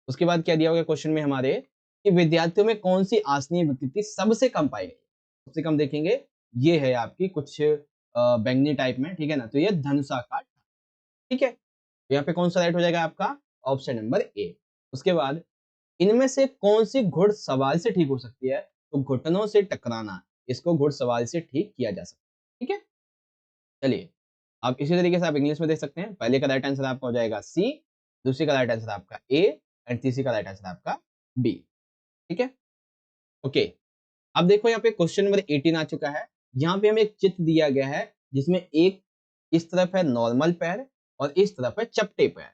Speaker 1: उसके बाद क्या दिया होगा क्वेश्चन में हमारे कि विद्यार्थियों में कौन सी आसनीय विकृति सबसे कम पाई गई। सबसे कम देखेंगे, ये है आपकी कुछ बैंगनी टाइप में, ठीक है ना, तो ये धनुषाकार, ठीक है। तो यहाँ पे कौन सा राइट हो जाएगा आपका, ऑप्शन नंबर ए। उसके बाद इनमें से कौन सी घुड़सवारी से ठीक हो सकती है, तो घुटनों से टकराना, इसको घुड़सवारी से ठीक किया जा सकता है, ठीक है। चलिए, आप इसी तरीके से आप इंग्लिश में देख सकते हैं, पहले का राइट आंसर आपका हो जाएगा सी, दूसरे का राइट आंसर आपका ए, एंड तीसरे का राइट आंसर आपका बी, ठीक है। ओके, अब देखो यहाँ पे क्वेश्चन नंबर 18 आ चुका है। यहाँ पे हमें एक चित्र दिया गया है जिसमें एक इस तरफ है नॉर्मल पैर और इस तरफ है चपटे पैर,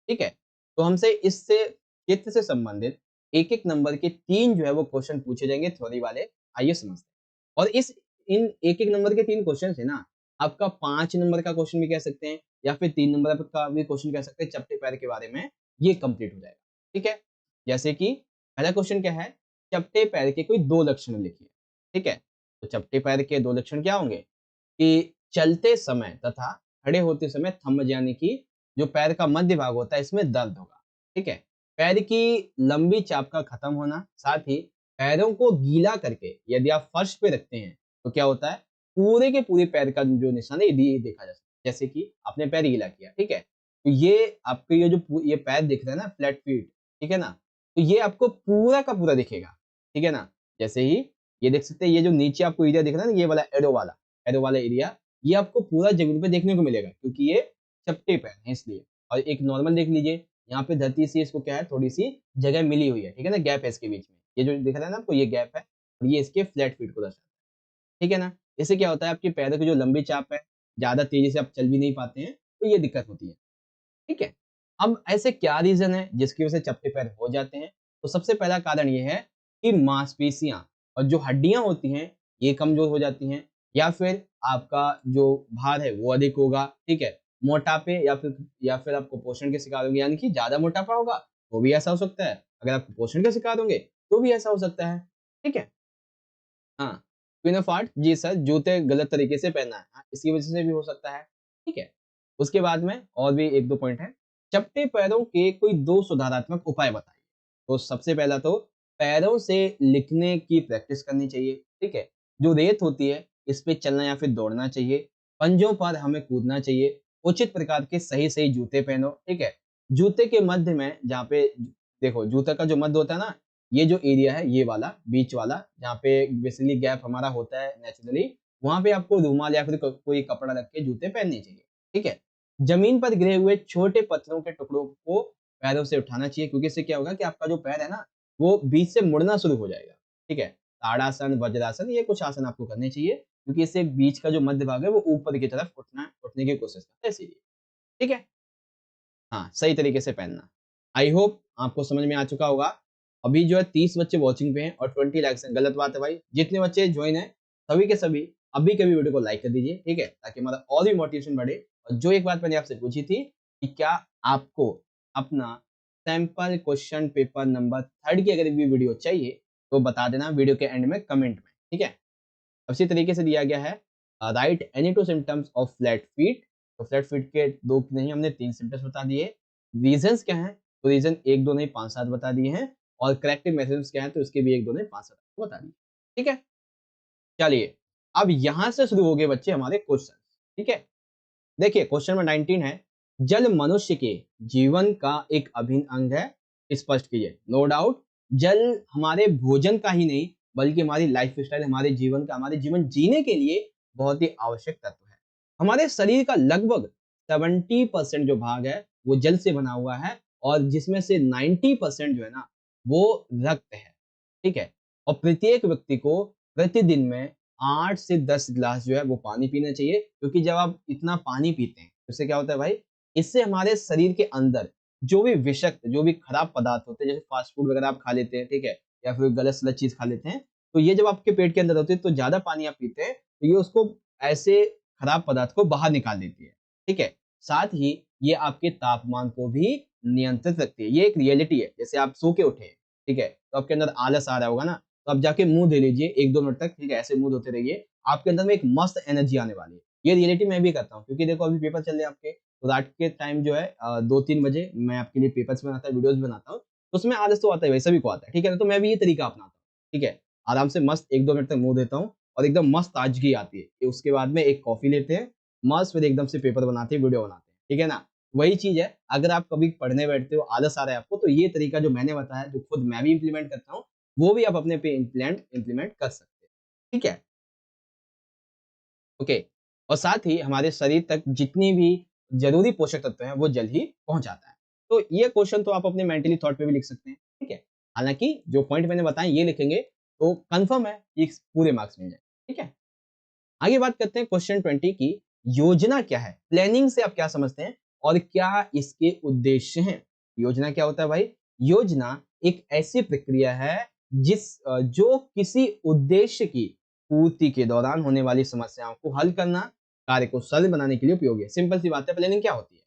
Speaker 1: ठीक है। तो हमसे इससे चित्र से संबंधित एक एक नंबर के 3 जो है वो क्वेश्चन पूछे जाएंगे थ्योरी वाले, आइए समझते हैं। और इस इन एक एक नंबर के 3 क्वेश्चन से ना आपका 5 नंबर का क्वेश्चन भी कह सकते हैं या फिर 3 नंबर का भी क्वेश्चन कह सकते हैं चपटे पैर के बारे में, ये कंप्लीट हो जाएगा, ठीक है। जैसे कि पहला क्वेश्चन क्या है, चपटे पैर के कोई 2 लक्षण लिखिए, ठीक है। तो चपटे पैर के 2 लक्षण क्या होंगे कि चलते समय तथा खड़े होते समय थंब यानी कि जो पैर का मध्य भाग होता है इसमें दर्द होगा, ठीक है। पैर की लंबी चाप का खत्म होना, साथ ही पैरों को गीला करके यदि आप फर्श पे रखते हैं तो क्या होता है, पूरे के पूरे पैर का जो निशान है ये देखा जा सकता है। जैसे कि आपने पैर गीला किया, ठीक है, तो ये आपके ये जो ये पैर दिख रहा है ना फ्लैट फीट, ठीक है ना, तो ये आपको पूरा का पूरा दिखेगा, ठीक है ना। जैसे ही ये देख सकते हैं, ये जो नीचे आपको एरिया दिख रहा है ना, ये वाला एरो वाला एरिया, ये आपको पूरा जमीन पे देखने को मिलेगा क्योंकि ये चपटे पैर हैं इसलिए। और एक नॉर्मल देख लीजिए, यहाँ पे धरती से इसको क्या है, थोड़ी सी जगह मिली हुई है, ठीक है ना, गैप है इसके बीच में, ये जो दिख रहा है ना आपको, ये गैप है और ये इसके फ्लैट फीट को दर्शाता है, ठीक है ना। इससे क्या होता है, आपके पैरों की जो लंबी चाप है, ज्यादा तेजी से आप चल भी नहीं पाते हैं, तो ये दिक्कत होती है, ठीक है। अब ऐसे क्या रीजन है जिसकी वजह से चपटे पैर हो जाते हैं, तो सबसे पहला कारण ये है कि मांसपेशियां और जो हड्डियां होती हैं ये कमजोर हो जाती हैं, या फिर आपका जो भार है वो अधिक होगा, ठीक है। मोटापे या फिर आप कुपोषण के शिकार होंगे, यानी कि ज्यादा मोटापा होगा तो भी ऐसा हो सकता है, अगर आप कुपोषण के शिकार होंगे तो भी ऐसा हो सकता है, ठीक है। हाँ, क्वीन ऑफ हार्ट, जी सर, जूते गलत तरीके से पहनना है, हाँ, इसकी वजह से भी हो सकता है, ठीक है। उसके बाद में और भी 1-2 पॉइंट है। चपटे पैरों के कोई 2 सुधारात्मक उपाय बताइए। तो सबसे पहला तो पैरों से लिखने की प्रैक्टिस करनी चाहिए, ठीक है। जो रेत होती है, इस पे चलना या फिर दौड़ना चाहिए। पंजों पर हमें कूदना चाहिए। उचित प्रकार के सही-सही जूते पहनो, ठीक है। जूते के मध्य में जहाँ पे देखो, जूते का जो मध्य होता है ना, ये जो एरिया है, ये वाला बीच वाला जहाँ पे बेसिकली गैप हमारा होता है नेचुरली, वहां पे आपको रूमाल या फिर कोई कपड़ा रख के जूते पहनने चाहिए, ठीक है। जमीन पर गिरे हुए छोटे पत्थरों के टुकड़ों को पैरों से उठाना चाहिए, क्योंकि इससे क्या होगा कि आपका जो पैर है ना वो बीच से मुड़ना शुरू हो जाएगा, ठीक है। ताड़ासन, वज्रासन, ये कुछ आसन आपको करने चाहिए क्योंकि इससे बीच का जो मध्य भाग है वो ऊपर की तरफ उठने की कोशिश करता है, इसीलिए, ठीक है। हाँ, सही तरीके से पहनना। आई होप आपको समझ में आ चुका होगा। अभी जो है 30 बच्चे वॉचिंग पे हैं और 20 लाइक्स हैं, गलत बात है भाई। जितने बच्चे ज्वाइन हैं सभी के सभी अभी के अभी वीडियो को लाइक कर दीजिए, ठीक है? ताकि हमारा और भी मोटिवेशन बढ़े। और जो एक बात मैंने आपसे पूछी थी कि क्या आपको अपना सैंपल क्वेश्चन पेपर नंबर 3 की अगर भी वीडियो चाहिए तो बता देना वीडियो के एंड में कमेंट में, ठीक है? उसी तरीके से दिया गया है right any two symptoms of flat feet. तो फ्लैट फीट के 2 नहीं, हमने 3 सिम्टम्स बता दिए। रीजंस क्या हैं, तो रीजन 1-2 नहीं 5-7 बता दिए हैं। और करेक्टिव मेथड्स क्या हैं, तो इसके भी 1-2 नहीं 5-7 बता दिए, ठीक है। चलिए, अब यहां से शुरू हो गए बच्चे हमारे क्वेश्चन। ठीक है, देखिए क्वेश्चन नंबर 19 है, जल मनुष्य के जीवन का एक अभिन्न अंग है, स्पष्ट कीजिए। नो डाउट जल हमारे भोजन का ही नहीं बल्कि हमारी लाइफ स्टाइल, हमारे जीवन का, हमारे जीवन जीने के लिए बहुत ही आवश्यक तत्व है। हमारे शरीर का लगभग 70% जो भाग है वो जल से बना हुआ है, और जिसमें से 90% जो है ना वो रक्त है। ठीक है, और प्रत्येक व्यक्ति को प्रतिदिन में 8 से 10 गिलास जो है वो पानी पीना चाहिए, क्योंकि जब आप इतना पानी पीते हैं तो इससे क्या होता है भाई, इससे हमारे शरीर के अंदर जो भी विषाक्त, जो भी खराब पदार्थ होते हैं, जैसे फास्ट फूड वगैरह आप खा लेते हैं, ठीक है, या फिर गलत सलत चीज खा लेते हैं, तो ये जब आपके पेट के अंदर होती है तो ज्यादा पानी आप पीते हैं तो ये उसको ऐसे खराब पदार्थ को बाहर निकाल देती है। ठीक है, साथ ही ये आपके तापमान को भी नियंत्रित रखती है। ये एक रियलिटी है, जैसे आप सो के उठे, ठीक है, तो आपके अंदर आलस आ रहा होगा ना, तो आप जाके मुंह धो लीजिए 1-2 मिनट तक, ठीक है, ऐसे मुंह धोते रहिए, आपके अंदर में एक मस्त एनर्जी आने वाली है। ये रियलिटी मैं भी करता हूँ, क्योंकि देखो अभी पेपर चल रहे हैं आपके, तो रात के टाइम जो है 2-3 बजे मैं आपके लिए पेपर्स बनाता हूँ, वीडियोस बनाता हूँ, तो उसमें आलस तो आता है भाई, सभी को आता है, ठीक है ना, तो मैं भी ये तरीका अपनाता हूँ। ठीक है, आराम से मस्त 1-2 मिनट तक मुंह देता हूँ और एकदम मस्त ताजगी आती है, कि उसके बाद में एक कॉफी लेते हैं, मस्त फिर एकदम से पेपर बनाते हैं, वीडियो बनाते हैं, ठीक है ना। वही चीज है, अगर आप कभी पढ़ने बैठते हो, आलस आ रहा है आपको, तो ये तरीका जो मैंने बताया, जो खुद मैं भी इम्प्लीमेंट करता हूँ, वो भी आप अपने पे इम्प्लीमेंट कर सकते हैं। ठीक है, ओके, और साथ ही हमारे शरीर तक जितनी भी जरूरी पोषक तत्व हैं वो जल्द ही पहुंचाता है। तो ये क्वेश्चन तो आप अपने मेंटली थॉट पे भी लिख सकते हैं। ठीक है, हालांकि जो पॉइंट मैंने बताए ये लिखेंगे तो कंफर्म है कि पूरे मार्क्स मिल जाए। ठीक है, आगे बात करते हैं क्वेश्चन 20 की। योजना क्या है, प्लानिंग से आप क्या समझते हैं और क्या इसके उद्देश्य हैं। योजना क्या होता है भाई, योजना एक ऐसी प्रक्रिया है जो किसी उद्देश्य की पूर्ति के दौरान होने वाली समस्याओं को हल करना, कार्य को सरल बनाने के लिए उपयोगी है। सिंपल सी बात है, प्लानिंग क्या होती है,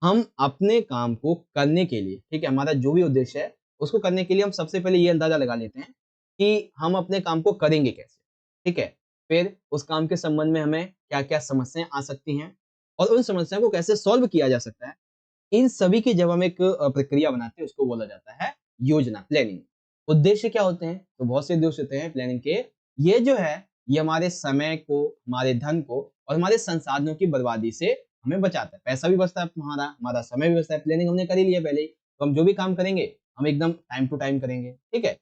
Speaker 1: हम अपने काम को करने के लिए, ठीक है, हमारा जो भी उद्देश्य है उसको करने के लिए हम सबसे पहले ये अंदाजा लगा लेते हैं कि हम अपने काम को करेंगे कैसे। ठीक है, फिर उस काम के संबंध में हमें क्या-क्या समस्याएँ आ सकती हैं और उन समस्याओं को कैसे सॉल्व किया जा सकता है। इन सभी की जब हम एक प्रक्रिया बनाते हैं उसको बोला जाता है योजना, प्लानिंग। उद्देश्य क्या होते हैं? तो बहुत से उद्देश्य होते हैं प्लानिंग के। ये जो है ये हमारे समय को, हमारे धन को और हमारे संसाधनों की बर्बादी से हमें बचाता है। पैसा भी बचता है हमारा, हमारा समय भी बचता है। प्लानिंग हमने कर ही लिया पहले ही, तो हम जो भी काम करेंगे हम एकदम टाइम टू टाइम करेंगे। ठीक है?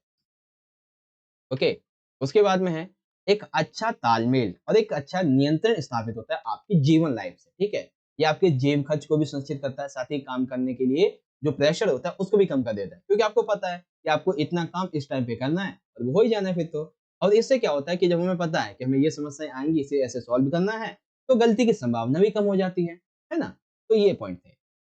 Speaker 1: ओके, उसके बाद में है एक अच्छा तालमेल और एक अच्छा नियंत्रण स्थापित होता है आपकी जीवन लाइफ से। ठीक है, ये आपके जेब खर्च को भी सुनिश्चित करता है, साथ ही काम करने के लिए जो प्रेशर होता है उसको भी कम कर देता है, क्योंकि आपको पता है कि आपको इतना काम इस टाइम पे करना है और वो हो ही जाना है फिर तो। और इससे क्या होता है कि जब हमें पता है कि हमें ये समस्याएं आएंगी, इसे ऐसे सॉल्व करना है, तो गलती की संभावना भी कम हो जाती है ना। तो ये पॉइंट थे।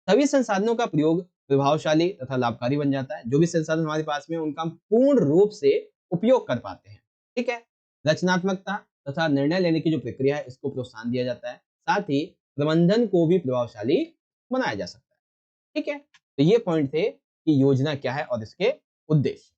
Speaker 1: सभी संसाधनों का प्रयोग प्रभावशाली तथा लाभकारी बन जाता है। जो भी संसाधन हमारे पास में उनका हम पूर्ण रूप से उपयोग कर पाते हैं। ठीक है, रचनात्मकता तथा निर्णय लेने की जो प्रक्रिया है इसको प्रोत्साहन दिया जाता है, साथ ही प्रबंधन को भी प्रभावशाली बनाया जा सकता है। ठीक है, तो ये पॉइंट थे कि योजना क्या है और इसके उद्देश्य।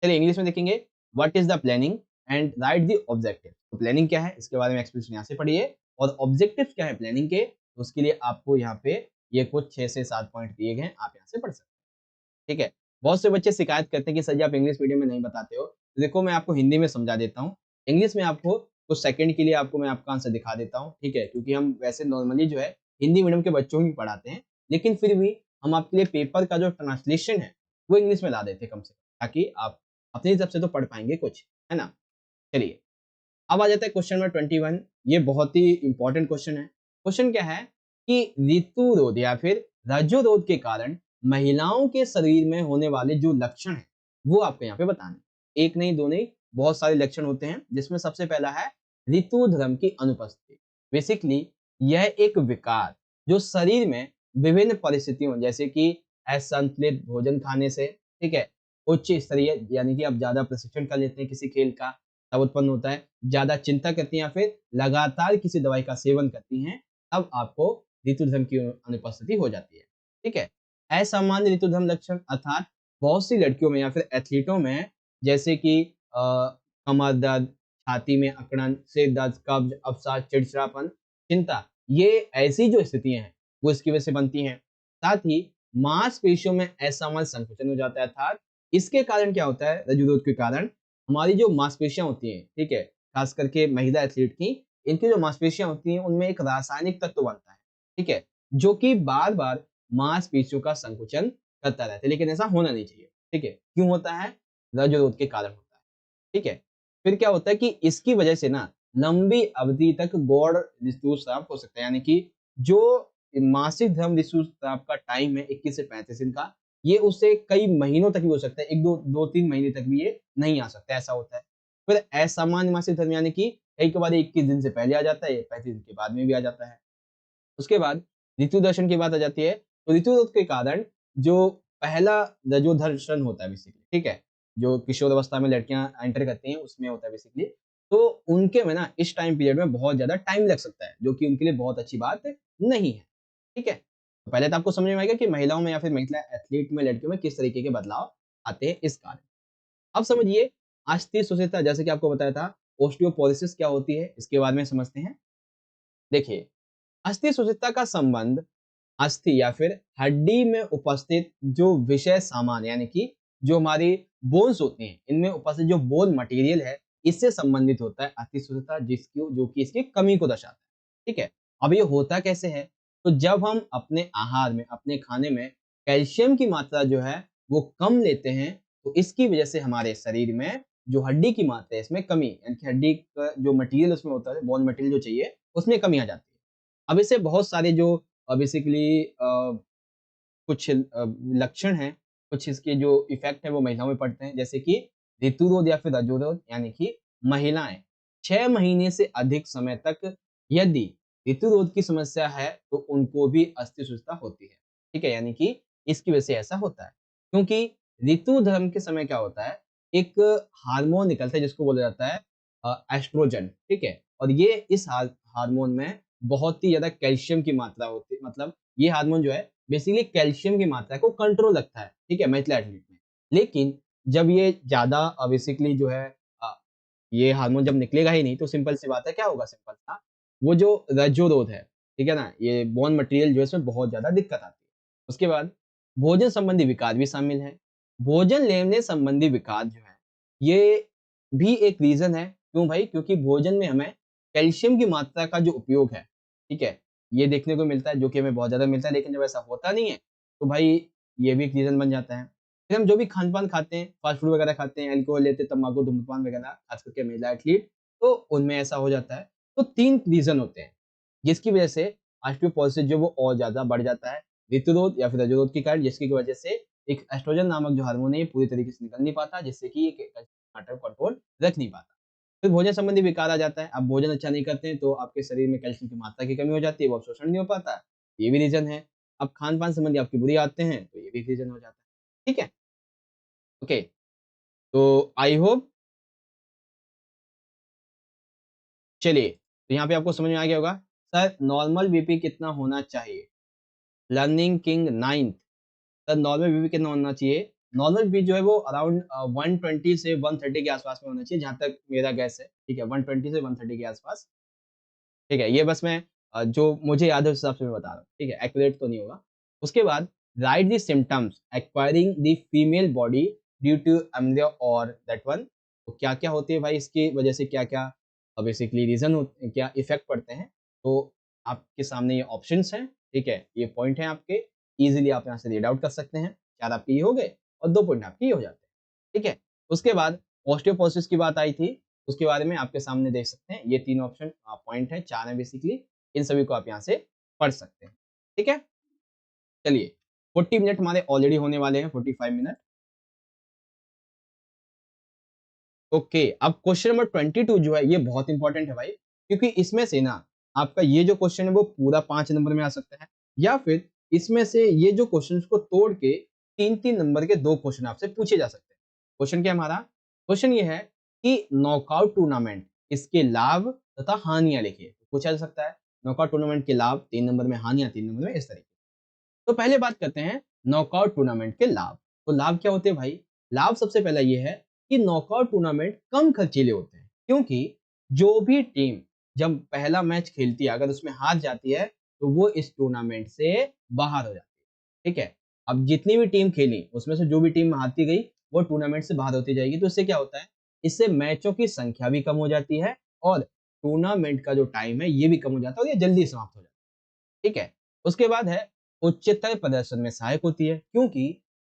Speaker 1: चलिए इंग्लिश में देखेंगे, what is the planning and right the objective. तो प्लानिंग क्या है इसके बारे में एक्सप्लेनेशन यहाँ से पढ़िए, और ऑब्जेक्टिव क्या है प्लानिंग के, तो उसके लिए आपको यहाँ पे ये कुछ 6 से 7 पॉइंट दिए गए हैं, आप यहाँ से पढ़ सकते हैं। ठीक है, बहुत से बच्चे शिकायत करते हैं कि सर जी आप इंग्लिश मीडियम में नहीं बताते हो, तो देखो मैं आपको हिंदी में समझा देता हूँ। इंग्लिश में आपको कुछ सेकंड के लिए आपको मैं आपका आंसर दिखा देता हूँ, ठीक है, क्योंकि हम वैसे नॉर्मली जो है हिंदी मीडियम के बच्चों को ही पढ़ाते हैं, लेकिन फिर भी हम आपके लिए पेपर का जो ट्रांसलेशन है वो इंग्लिश में ला देते हैं कम से कम, ताकि आप अपनी तरफ से तो पढ़ पाएंगे कुछ, है ना। चलिए, अब आ जाता है क्वेश्चन नंबर 21। ये बहुत ही इंपॉर्टेंट क्वेश्चन है। क्वेश्चन क्या है कि ऋतु रोध या फिर रजोरोध के कारण महिलाओं के शरीर में होने वाले जो लक्षण हैं वो आपको यहाँ पे बताने हैं। एक नहीं दो नहीं, बहुत सारे लक्षण होते हैं, जिसमें सबसे पहला है ऋतुधर्म की अनुपस्थिति। बेसिकली यह एक विकार जो शरीर में विभिन्न परिस्थितियों जैसे कि असंतुलित भोजन खाने से, ठीक है, उच्च स्तरीय यानी कि आप ज्यादा प्रशिक्षण कर लेते हैं किसी खेल का, तब उत्पन्न होता है। ज्यादा चिंता करती हैं या फिर लगातार किसी दवाई का सेवन करती हैं, तब आपको ऋतुधर्म की अनुपस्थिति हो जाती है। ठीक है, असामान्य ऋतुधर्म लक्षण अर्थात बहुत सी लड़कियों में या फिर एथलीटों में, जैसे कि कमर दर्द, छाती में अकड़न, सिर दर्द, कब्ज, अवसाद, चिड़चिड़ापन, चिंता, ये ऐसी जो स्थितियां हैं वो इसकी वजह से बनती हैं। साथ ही मांसपेशियों में असामान्य संकुचन हो जाता है, अर्थात इसके कारण क्या होता है, रजुरोध के कारण हमारी जो मांसपेशियां होती हैं, ठीक है, खास करके महिला एथलीट की, इनकी जो मांसपेशियां होती हैं उनमें एक रासायनिक तत्व बनता है, ठीक है, जो कि बार बार मांसपेशियों का संकुचन करता रहता है, लेकिन ऐसा होना नहीं चाहिए, ठीक है। क्यों होता है? रजोरोध के कारण होता है, ठीक है। फिर क्या होता है कि इसकी वजह से ना लंबी अवधि तक गौड़ ऋतुस्राव हो सकता है, यानी कि जो मासिक धर्म ऋतुस्राव का टाइम है 21 से 35 दिन का, ये उससे कई महीनों तक भी हो सकता है, एक दो दो तीन महीने तक भी ये नहीं आ सकता, ऐसा होता है। फिर असामान्य मासिक धर्म यानी कि कई बार 21 दिन से पहले आ जाता है, 35 दिन के बाद में भी आ जाता है। उसके बाद ऋतु दर्शन की बात आ जाती है, तो ऋतु के कारण जो पहला जो दर्शन होता है बेसिकली, ठीक है, जो किशोर अवस्था में लड़कियां एंटर करती हैं उसमें होता है बेसिकली, तो उनके में ना इस टाइम पीरियड में बहुत ज्यादा टाइम लग सकता है, जो कि उनके लिए बहुत अच्छी बात नहीं है, ठीक है। तो पहले तो आपको समझ में आएगा कि महिलाओं में या फिर महिला एथलीट में, लड़कियों में किस तरीके के बदलाव आते हैं इस कारण। अब समझिए अस्थि सुचिता, जैसे कि आपको बताया था ओस्टियोपोरोसिस क्या होती है, इसके बारे में समझते हैं। देखिए, अस्थि सुचिता का संबंध अस्थि या फिर हड्डी में उपस्थित जो विषय सामान, यानी कि जो हमारी बोन्स होती हैं, इनमें उपस्थित जो बोन मटेरियल है, इससे संबंधित होता है अस्थि सुचिता, जिसकी जो कि इसकी कमी को दर्शाता है, ठीक है। अब ये होता कैसे है? तो जब हम अपने आहार में, अपने खाने में कैल्शियम की मात्रा जो है वो कम लेते हैं, तो इसकी वजह से हमारे शरीर में जो हड्डी की मात्रा है इसमें कमी, यानी कि हड्डी का जो मटेरियल उसमें होता है, बोन मटेरियल जो चाहिए, उसमें कमी आ जाती है। अब इससे बहुत सारे जो बेसिकली कुछ लक्षण हैं, कुछ इसके जो इफ़ेक्ट हैं वो महिलाओं में पड़ते हैं, जैसे कि ऋतुरोध या फिर रजोरोध, यानी कि महिलाएँ 6 महीने से अधिक समय तक यदि ऋतुरोध की समस्या है, तो उनको भी अस्थिसूजता होती है, ठीक है? यानी कि इसकी वजह से ऐसा होता है, क्योंकि ऋतु धर्म के समय क्या होता है, एक हार्मोन निकलता है जिसको बोला जाता है एस्ट्रोजन, ठीक है? और ये इस हार्मोन में बहुत ही ज़्यादा कैल्शियम की मात्रा होती है, मतलब ये हार्मोन जो है बेसिकली कैल्शियम की मात्रा को कंट्रोल रखता है, ठीक है, महिला एथलीट में। लेकिन जब ये ज़्यादा बेसिकली जो है अ, ये हार्मोन जब निकलेगा ही नहीं, तो सिंपल सी बात है, क्या होगा सिंपल सा, वो जो रजोरोध है, ठीक है ना, ये बोन मटेरियल जो है इसमें बहुत ज़्यादा दिक्कत आती है। उसके बाद भोजन संबंधी विकार भी शामिल है। भोजन लेने संबंधी विकार जो है, ये भी एक रीज़न है। क्यों भाई? क्योंकि भोजन में हमें कैल्शियम की मात्रा का जो उपयोग है, ठीक है, ये देखने को मिलता है, जो कि हमें बहुत ज़्यादा मिलता है, लेकिन जब ऐसा होता नहीं है, तो भाई ये भी एक रीज़न बन जाता है। फिर हम जो भी खान-पान खाते हैं, फास्ट फूड वगैरह खाते हैं, अल्कोहल लेते हैं, तम्बाकू, धूम्रपान वगैरह, खास करके महिला एथलीट, तो उनमें ऐसा हो जाता है। तो 3 रीज़न होते हैं, जिसकी वजह से ऑस्टियोपोरोसिस जो वो और ज़्यादा बढ़ जाता है, ऋतुरोध या फिर रजोरोध के कारण, जिसकी वजह से एक एस्ट्रोजन नामक जो हार्मोन है, ये पूरी तरीके से निकल नहीं पाता, जिससे कि ये मैटर कंट्रोल रख नहीं पाता। फिर भोजन संबंधी विकार आ जाता है। आप भोजन अच्छा नहीं करते हैं, तो आपके शरीर में कैल्शियम की मात्रा की कमी हो जाती है, वो अवशोषण नहीं हो पाता, ये भी रीज़न है। अब खान-पान संबंधी आपकी बुरी आदतें हैं, तो ये भी रीज़न हो जाता है। ठीक है? ओके, तो आई होप, चलिए, तो यहाँ पे आपको समझ में आ गया होगा। सर नॉर्मल बीपी कितना होना चाहिए? Learning king 9th, sir normal BP कितना होना चाहिए? नॉर्मल बीपी जो है वो अराउंड 120 से 130 के आस-पास में होना चाहिए, जहाँ तक मेरा गेस है। ठीक है? 120 से 130 के आस-पास। ठीक है? ये बस मैं जो मुझे याद है उस हिसाब से मैं बता रहा हूँ। ठीक है? एक्यूरेट तो नहीं होगा। उसके बाद right the symptoms acquiring the female body due to एमलिया और दैट वन। तो क्या-क्या होती है भाई, इसकी वजह से क्या-क्या बेसिकली रीज़न क्या इफ़ेक्ट पड़ते हैं? तो आपके सामने ये ऑप्शंस हैं। ठीक है? ये पॉइंट हैं आपके। ईज़िली आप यहाँ से रीड आउट कर सकते हैं। 4 आपके ये हो गए और 2 पॉइंट आपके ये हो जाते हैं। ठीक है? उसके बाद ऑस्टियोपोरोसिस की बात आई थी। उसके बारे में आपके सामने देख सकते हैं। ये 3 ऑप्शन पॉइंट है, 4 है बेसिकली। इन सभी को आप यहाँ से पढ़ सकते हैं। ठीक है? चलिए, 40 मिनट हमारे ऑलरेडी होने वाले हैं, 45 मिनट। ओके, अब क्वेश्चन नंबर 22 जो है ये बहुत इंपॉर्टेंट है भाई, क्योंकि इसमें से ना आपका ये जो क्वेश्चन है वो पूरा 5 नंबर में आ सकता है, या फिर इसमें से ये जो क्वेश्चन को तोड़ के 3-3 नंबर के 2 क्वेश्चन आपसे पूछे जा सकते हैं। क्वेश्चन क्या है हमारा? क्वेश्चन ये है कि नॉकआउट टूर्नामेंट इसके लाभ तथा हानियां लिखिए। पूछा जा सकता है नॉकआउट टूर्नामेंट के लाभ 3 नंबर में, हानियां 3 नंबर में, इस तरीके। तो पहले बात करते हैं नॉकआउट टूर्नामेंट के लाभ। तो लाभ क्या होते हैं भाई? लाभ सबसे पहला ये है कि नॉकआउट टूर्नामेंट कम खर्चीले होते हैं, क्योंकि जो भी टीम जब पहला मैच खेलती है, अगर उसमें हार जाती है, तो वो इस टूर्नामेंट से बाहर हो जाती है। ठीक है? अब जितनी भी टीम खेली, उसमें से जो भी टीम हारती गई, वो टूर्नामेंट से बाहर होती जाएगी। तो इससे क्या होता है? इससे मैचों की संख्या भी कम हो जाती है और टूर्नामेंट का जो टाइम है ये भी कम हो जाता है और ये जल्दी समाप्त हो जाता है। ठीक है, उसके बाद है उच्चतर प्रदर्शन में सहायक होती है, क्योंकि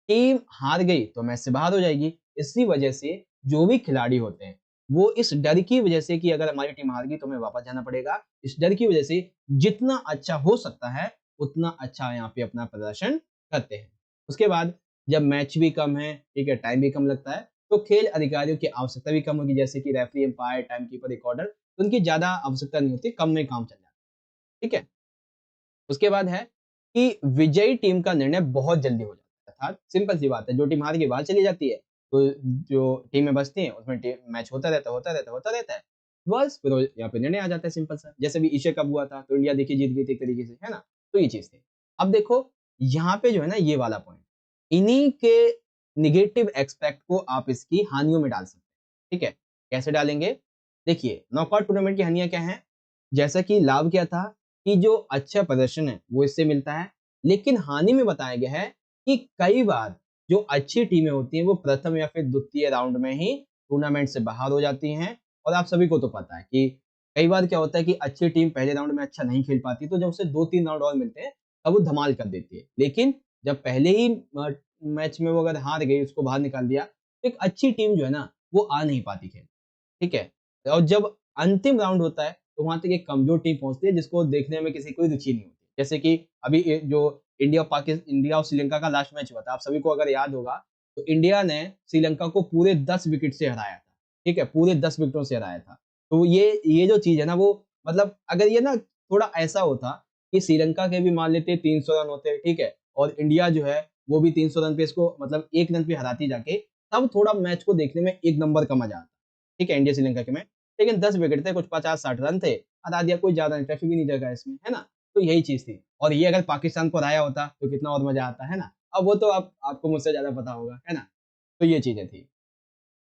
Speaker 1: टीम हार गई तो मैच से बाहर हो जाएगी। इसी वजह से जो भी खिलाड़ी होते हैं वो इस डर की वजह से कि अगर हमारी टीम हार गई तो हमें वापस जाना पड़ेगा, इस डर की वजह से जितना अच्छा हो सकता है उतना अच्छा यहाँ पे अपना प्रदर्शन करते हैं। उसके बाद जब मैच भी कम है, ठीक है, टाइम भी कम लगता है, तो खेल अधिकारियों की आवश्यकता भी कम होगी, जैसे कि referee, umpire, time keeper, recorder, तो उनकी ज्यादा आवश्यकता नहीं होती, कम में काम चल जाता है। ठीक है, उसके बाद है कि विजयी टीम का निर्णय बहुत जल्दी हो जाता है, अर्थात सिंपल सी बात है, जो टीम हार के बाहर चली जाती है तो जो टीमें बचती हैं उसमें मैच होता रहता है, बस फिर यहाँ पे निर्णय आ जाता है सिंपल सा। जैसे भी एशिया कप हुआ था तो इंडिया देखिए जीत गई थी एक तरीके से, है ना? तो ये चीज थी। अब देखो यहाँ पे जो है ना ये वाला पॉइंट, इन्हीं के निगेटिव एक्सपेक्ट को आप इसकी हानियों में डाल सकते हैं। ठीक है, कैसे डालेंगे? देखिए नॉकआउट टूर्नामेंट की हानियां क्या है? जैसा कि लाभ क्या था कि जो अच्छा प्रदर्शन है वो इससे मिलता है, लेकिन हानि में बताया गया है कि कई बार जो अच्छी टीमें होती हैं वो प्रथम या फिर द्वितीय राउंड में ही टूर्नामेंट से बाहर हो जाती हैं। और आप सभी को तो पता है कि कई बार क्या होता है कि अच्छी टीम पहले राउंड में अच्छा नहीं खेल पाती, तो जब उसे 2-3 राउंड और मिलते हैं तब वो धमाल कर देती है। लेकिन जब पहले ही मैच में वो अगर हार गई, उसको बाहर निकाल दिया, तो एक अच्छी टीम जो है ना वो आ नहीं पाती खेल। ठीक है? और जब अंतिम राउंड होता है, तो वहाँ तक एक कमज़ोर टीम पहुँचती है जिसको देखने में किसी को रुचि नहीं होती। जैसे कि अभी जो इंडिया और श्रीलंका का लास्ट मैच हुआ था, आप सभी को अगर याद होगा, तो इंडिया ने श्रीलंका को पूरे 10 विकेट से हराया था। ठीक है? पूरे 10 विकेटों से हराया था। तो ये जो चीज़ है ना वो मतलब अगर ये ना थोड़ा ऐसा होता कि श्रीलंका के भी मान लेते 300 रन होते, ठीक है? और इंडिया जो है वो भी 300 रन पे इसको मतलब 1 रन पे हराती जाके, तब थोड़ा मैच को देखने में एक नंबर का मज़ा आता। ठीक है, इंडिया श्रीलंका के मैच, लेकिन 10 विकेट थे, कुछ 50-60 रन थे, हरा दिया, कोई ज़्यादा नहीं, ट्रैफिक भी नहीं जगा इसमें, है ना? तो यही चीज़ थी। और ये अगर पाकिस्तान को हराया होता, तो कितना और मज़ा आता, है ना? अब वो तो आपको मुझसे ज़्यादा पता होगा, है ना? तो ये चीज़ें थी।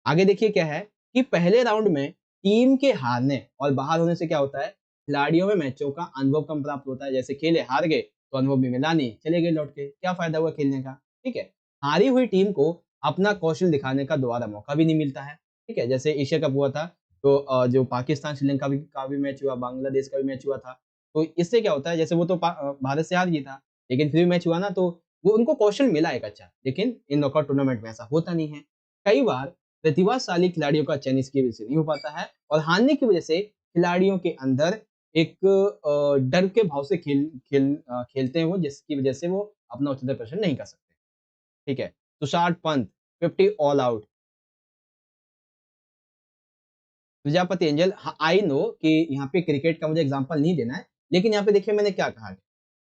Speaker 1: आगे देखिए क्या है कि पहले राउंड में टीम के हारने और बाहर होने से क्या होता है, खिलाड़ियों में मैचों का अनुभव कम प्राप्त होता है। जैसे खेले, हार गए, तो अनुभव भी मिला नहीं, चले गए लौट के, क्या फ़ायदा हुआ खेलने का, ठीक है? हारी हुई टीम को अपना कौशल दिखाने का दोबारा मौका भी नहीं मिलता है, ठीक है? जैसे एशिया कप हुआ था, तो जो पाकिस्तान श्रीलंका का भी मैच हुआ, बांग्लादेश का भी मैच हुआ था, तो इससे क्या होता है, जैसे वो तो भारत से हार गई था, लेकिन फिर भी मैच हुआ ना, तो वो उनको कौशल मिला एक अच्छा, लेकिन इन नॉकआउट टूर्नामेंट में ऐसा होता नहीं है। कई बार प्रतिभाशाली खिलाड़ियों का चयन इसकी वजह से नहीं हो पाता है और हारने की वजह से खिलाड़ियों के अंदर एक डर के भाव से खेलते हैं वो, जिसकी वजह से वो अपना उच्चतर प्रदर्शन नहीं कर सकते। ठीक है, Tushar Pant 50 all out, Prajapati angel, I know कि यहाँ पे क्रिकेट का मुझे एग्जांपल नहीं देना है, लेकिन यहाँ पे देखिए मैंने क्या कहा है,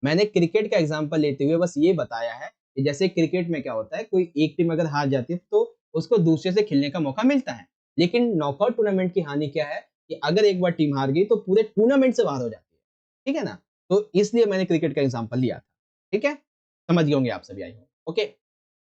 Speaker 1: मैंने क्रिकेट का एग्जांपल लेते हुए बस ये बताया है कि जैसे क्रिकेट में क्या होता है, कोई एक टीम अगर हार जाती है तो उसको दूसरे से खेलने का मौका मिलता है, लेकिन नॉकआउट टूर्नामेंट की हानि क्या है कि अगर एक बार टीम हार गई तो पूरे टूर्नामेंट से बाहर हो जाती है। ठीक है ना? तो इसलिए मैंने क्रिकेट का एग्जाम्पल लिया था। ठीक है, समझ गए होंगे आप सभी, आई होप। ओके,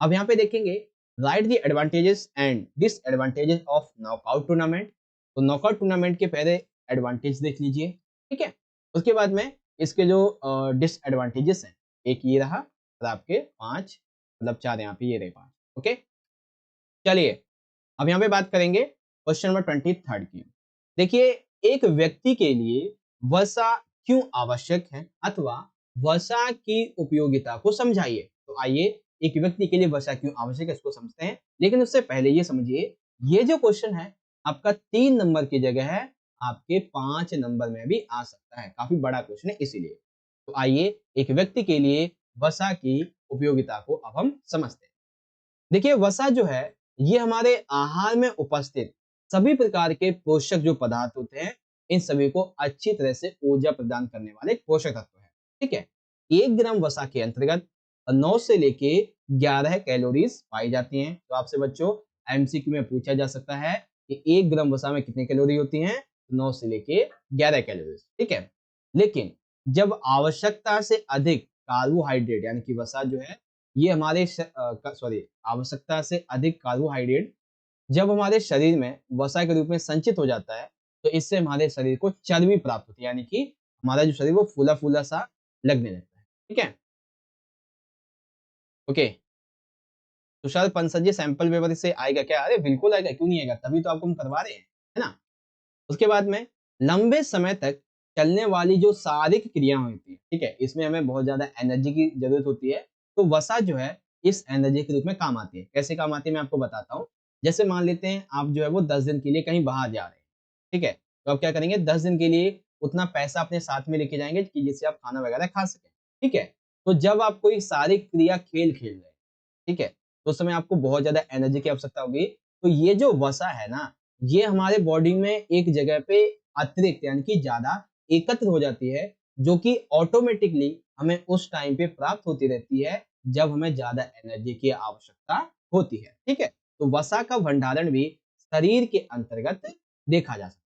Speaker 1: अब यहाँ पे देखेंगे, right the advantages and disadvantages of knockout tournament. तो नॉकआउट टूर्नामेंट के पहले एडवांटेज देख लीजिए, ठीक है? उसके बाद में इसके जो डिसएडवांटेजेस हैं, एक ये रहा और आपके 5 मतलब 4 यहाँ पे ये रहे 5। ओके, चलिए अब यहाँ पे बात करेंगे क्वेश्चन नंबर 23 की। देखिए, एक व्यक्ति के लिए वसा क्यों आवश्यक है अथवा वसा की उपयोगिता को समझाइए। तो आइए एक व्यक्ति के लिए वसा क्यों आवश्यक है इसको समझते हैं, लेकिन उससे पहले ये समझिए, ये जो क्वेश्चन है आपका 3 नंबर की जगह है आपके 5 नंबर में भी आ सकता है, काफी बड़ा क्वेश्चन है इसीलिए। तो आइए एक व्यक्ति के लिए वसा की उपयोगिता को अब हम समझते हैं। देखिए वसा जो है ये हमारे आहार में उपस्थित सभी प्रकार के पोषक जो पदार्थ होते हैं, इन सभी को अच्छी तरह से ऊर्जा प्रदान करने वाले एक पोषक तत्व है। ठीक है, 1 ग्राम वसा के अंतर्गत 9 से लेके 11 कैलोरीज पाई जाती हैं। तो आपसे बच्चों एमसीक्यू में पूछा जा सकता है कि 1 ग्राम वसा में कितनी कैलोरी होती हैं? 9 से लेके 11 कैलोरीज। ठीक है, लेकिन जब आवश्यकता से अधिक कार्बोहाइड्रेट यानी कि वसा जो है ये हमारे सॉरी आवश्यकता से अधिक कार्बोहाइड्रेट जब हमारे शरीर में वसा के रूप में संचित हो जाता है, तो इससे हमारे शरीर को चर्बी प्राप्त होती है, यानी कि हमारा जो शरीर वो फूला फूला सा लगने लगता है। ठीक है, ओके। तुषार पंसद जी सैंपल पेपर से आएगा क्या? अरे बिल्कुल आएगा, क्यों नहीं आएगा, तभी तो आपको हम करवा रहे हैं, है ना? उसके बाद में लंबे समय तक चलने वाली जो शारीरिक क्रिया होती है, ठीक है, इसमें हमें बहुत ज्यादा एनर्जी की जरूरत होती है। तो वसा जो है इस एनर्जी के रूप में काम आती है। कैसे काम आती है मैं आपको बताता हूँ। जैसे मान लेते हैं आप जो है वो 10 दिन के लिए कहीं बाहर जा रहे हैं, ठीक है, तो आप क्या करेंगे, 10 दिन के लिए उतना पैसा अपने साथ में लेके जाएंगे कि जिससे आप खाना वगैरह खा सकें, ठीक है। तो जब आप कोई शारीरिक क्रिया खेल खेल रहे हैं, ठीक है, तो उस समय आपको बहुत ज्यादा एनर्जी की आवश्यकता होगी। तो ये जो वसा है ना, ये हमारे बॉडी में एक जगह पे अतिरिक्त यानी कि ज्यादा एकत्र हो जाती है, जो कि ऑटोमेटिकली हमें उस टाइम पे प्राप्त होती रहती है जब हमें ज्यादा एनर्जी की आवश्यकता होती है, ठीक है। तो वसा का भंडारण भी शरीर के अंतर्गत देखा जा सकता है,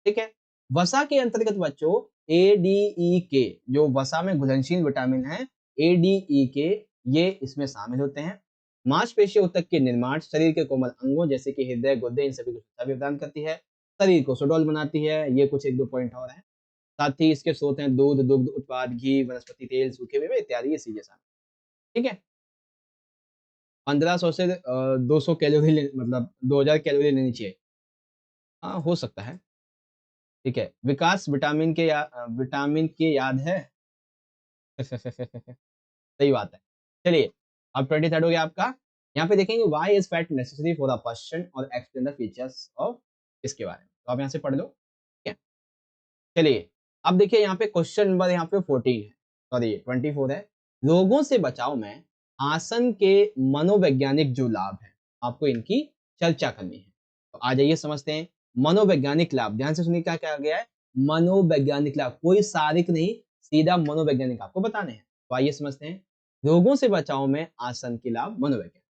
Speaker 1: ठीक है। वसा के अंतर्गत बच्चों ADE के, जो वसा में घुलनशील विटामिन है, ADE के, ये इसमें शामिल होते हैं। मांसपेशियों ऊतक के निर्माण, शरीर के कोमल अंगों जैसे कि हृदय, गुर्दे, इन सभी को सुरक्षा भी प्रदान करती है। शरीर को सुडौल बनाती है। ये कुछ 1-2 पॉइंट और हैं। साथ ही इसके स्रोत हैं दूध, दुग्ध उत्पाद, घी, वनस्पति तेल, सूखे मेवे इत्यादि, ये चीजें शामिल, ठीक है। 1500 से 200 कैलोरी मतलब 2000 कैलोरी लेनी चाहिए। हाँ, हो सकता है, ठीक है। विकास विटामिन के याद है। सही बात है। चलिए, अब 23rd हो गया आपका। यहाँ पे देखेंगे why is fat necessary for a person और एक्सप्लेन द फीचर्स ऑफ इसके बारे में। तो आप यहाँ से पढ़ लो, ठीक है। चलिए, अब देखिए यहाँ पे क्वेश्चन नंबर यहाँ पे 14 है, सॉरी 24 है। रोगों से बचाव में आसन के मनोवैज्ञानिक जो लाभ है, आपको इनकी चर्चा करनी है। तो आ जाइए समझते हैं। मनोवैज्ञानिक लाभ, ध्यान से सुनिए क्या कहा गया है। मनोवैज्ञानिक लाभ, कोई शारीरिक नहीं, सीधा मनोवैज्ञानिक आपको बताने हैं। तो आइए समझते हैं। रोगों से बचाव में आसन के लाभ मनोवैज्ञानिक।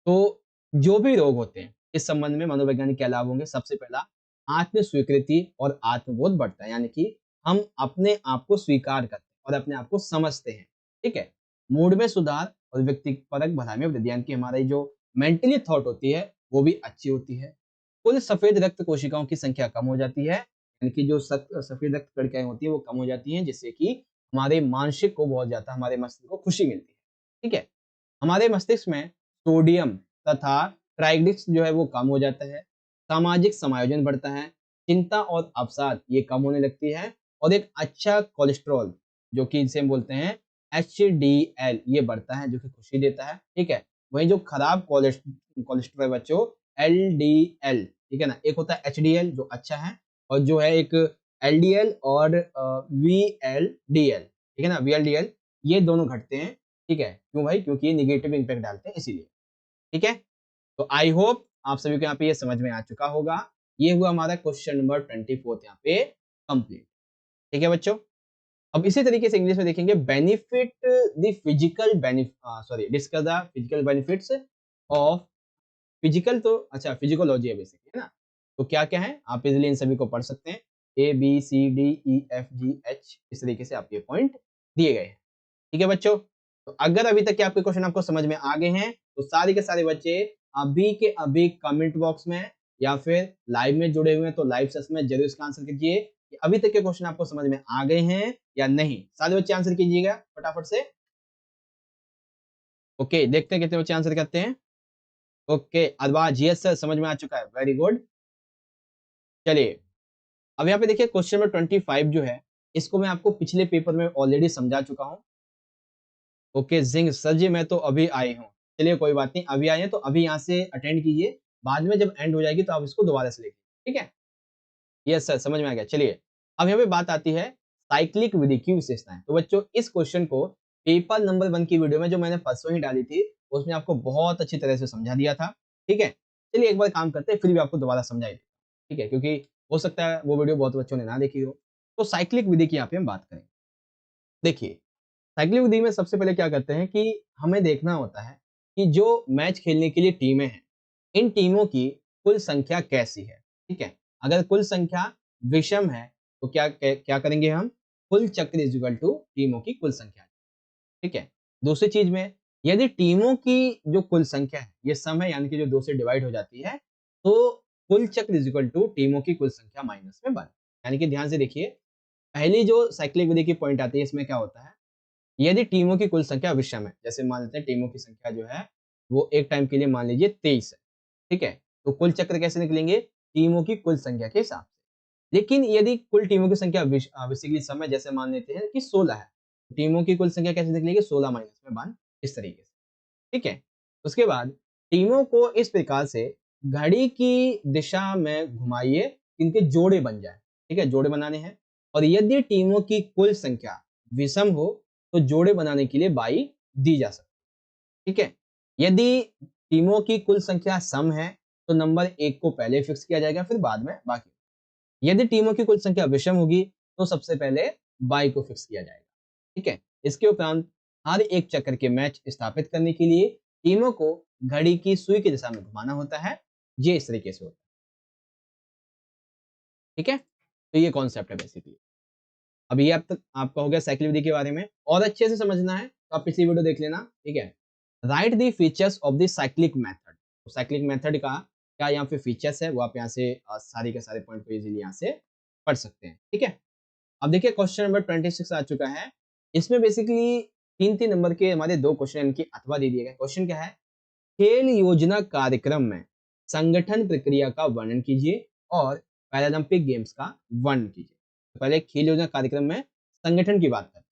Speaker 1: तो जो भी रोग होते हैं इस संबंध में मनोवैज्ञानिक क्या लाभ होंगे। सबसे पहला, आत्म स्वीकृति और आत्मबोध बढ़ता है, यानी कि हम अपने आप को स्वीकार करते हैं और अपने आप को समझते हैं, ठीक है। मूड में सुधार और व्यक्तिपरक भलाई में वृद्धि, यानी कि हमारी जो मेंटली थॉट होती है वो भी अच्छी होती है। कुल सफेद रक्त कोशिकाओं की संख्या कम हो जाती है, यानी कि जो सफेद रक्त कणिकाएं होती है वो कम हो जाती हैं, जिससे कि हमारे मानसिक को बहुत ज्यादा, हमारे मस्तिष्क को खुशी मिलती है, ठीक है। हमारे मस्तिष्क में सोडियम तथा ट्राइग्लिसराइड जो है वो कम हो जाता है। सामाजिक समायोजन बढ़ता है। चिंता और अवसाद ये कम होने लगती है। और एक अच्छा कोलेस्ट्रॉल, जो कि इसे हम बोलते हैं HDL, ये बढ़ता है, जो कि खुशी देता है, ठीक है। वहीं जो खराब कोलेस्ट्रॉल है बच्चों, LDL, ठीक है ना, एक होता है HDL जो अच्छा है, और जो है एक LDL और VLDL, ठीक है ना, VLDL, ये दोनों घटते हैं, ठीक है। क्यों भाई, क्योंकि ये निगेटिव इंपैक्ट डालते हैं इसीलिए, ठीक है। तो आई होप आप सभी को यहाँ पे ये समझ में आ चुका होगा। ये हुआ हमारा क्वेश्चन नंबर 24 यहाँ पे कंप्लीट, ठीक है बच्चों। अब इसी तरीके से इंग्लिश में देखेंगे, benefit the physical sorry discuss the physical benefits of physical, तो अच्छा फिजिकोलॉजी है बेसिकली, है ना। तो क्या क्या है, आप इजिली इन सभी को पढ़ सकते हैं। ABCDEFGH, इस तरीके से आपके पॉइंट दिए गए हैं, ठीक है बच्चों। तो अगर अभी तक के आपके क्वेश्चन आपको समझ में आ गए हैं, तो सारे के सारे बच्चे अभी के अभी कमेंट बॉक्स में या फिर लाइव में जुड़े हुए हैं तो लाइव सेशन में जरूर इसका आंसर कीजिए कि अभी तक के क्वेश्चन आपको समझ में आ गए हैं या नहीं। सारे बच्चे आंसर कीजिएगा फटाफट से। ओके, देखते हैं कितने बच्चे आंसर करते हैं। ओके, अरबाज, यस सर, समझ में आ चुका है, वेरी गुड। चलिए, अब यहाँ पे देखिए क्वेश्चन नंबर 25 जो है, इसको मैं आपको पिछले पेपर में ऑलरेडी समझा चुका हूँ। ओके जिंग सर जी, मैं तो अभी आई हूँ। चलिए कोई बात नहीं, अभी आए हैं तो अभी यहाँ से अटेंड कीजिए, बाद में जब एंड हो जाएगी तो आप इसको दोबारा से लिखिए, ठीक है। यस सर, समझ में आ गया। चलिए, अब यहाँ पे बात आती है साइक्लिक विधि की विशेषताएं। तो बच्चों इस क्वेश्चन को पेपर नंबर 1 की वीडियो में जो मैंने परसों ही डाली थी, उसमें आपको बहुत अच्छी तरह से समझा दिया था, ठीक है। चलिए एक बार काम करते हैं, फिर भी आपको दोबारा समझाई, ठीक है, क्योंकि हो सकता है वो वीडियो बहुत बच्चों ने ना देखी हो। तो साइक्लिक विधि की यहाँ पे हम बात करें। देखिए, साइक्लिंग विधि में सबसे पहले क्या करते हैं कि हमें देखना होता है कि जो मैच खेलने के लिए टीमें हैं, इन टीमों की कुल संख्या कैसी है, ठीक है। अगर कुल संख्या विषम है तो क्या करेंगे हम, कुल चक्र इज इक्वल टू टीमों की कुल संख्या, ठीक है। दूसरी चीज में, यदि टीमों की जो कुल संख्या है ये सम है, यानी कि जो 2 से डिवाइड हो जाती है, तो कुल चक्र इज इक्वल टू टीमों की कुल संख्या माइनस में 1। यानी कि ध्यान से देखिए, पहली जो साइक्लिक विधि की पॉइंट आती है, इसमें क्या होता है, यदि टीमों की कुल संख्या विषम है, जैसे मान लेते हैं टीमों की संख्या जो है वो एक टाइम के लिए मान लीजिए 23 है, ठीक है। तो कुल चक्र कैसे निकलेंगे, टीमों की कुल संख्या के हिसाब से। लेकिन यदि कुल टीमों की संख्या बेसिकली समय जैसे मान लेते हैं कि 16 है, टीमों की कुल संख्या कैसे निकलेगी, 16 माइनस में 1, इस तरीके से, ठीक है। उसके बाद टीमों को इस प्रकार से घड़ी की दिशा में घुमाइए, इनके जोड़े बन जाए, ठीक है, जोड़े बनाने हैं। और यदि टीमों की कुल संख्या विषम हो तो जोड़े बनाने के लिए बाई दी जा सकती है, ठीक है। यदि टीमों की कुल संख्या सम है तो नंबर 1 को पहले फिक्स किया जाएगा, फिर बाद में बाकी। यदि टीमों की कुल संख्या विषम होगी तो सबसे पहले बाई को फिक्स किया जाएगा, ठीक है। इसके उपरांत हर एक चक्र के मैच स्थापित करने के लिए टीमों को घड़ी की सुई की दिशा में घुमाना होता है। ये इस तरीके से होता है, ठीक है। तो ये कॉन्सेप्ट है बेसिकली। अब ये अब तक आपका हो गया साइकिल विधि के बारे में। और अच्छे से समझना है तो आप पिछली वीडियो देख लेना, ठीक है। Right the features of the cyclic method. तो साइक्लिक मेथड का क्या यहाँ पे फीचर्स है वो आप यहाँ से सारी के सारे पॉइंट को इजीली यहाँ से पढ़ सकते हैं, ठीक है। अब देखिए क्वेश्चन नंबर 26 आ चुका है। इसमें बेसिकली 3-3 नंबर के हमारे 2 क्वेश्चन इनकी अथवा दे दिए गए। क्वेश्चन क्या है, खेल योजना कार्यक्रम में संगठन प्रक्रिया का वर्णन कीजिए और पैरालंपिक गेम्स का वर्णन कीजिए। तो पहले खेल योजना कार्यक्रम में संगठन की बात करते हैं।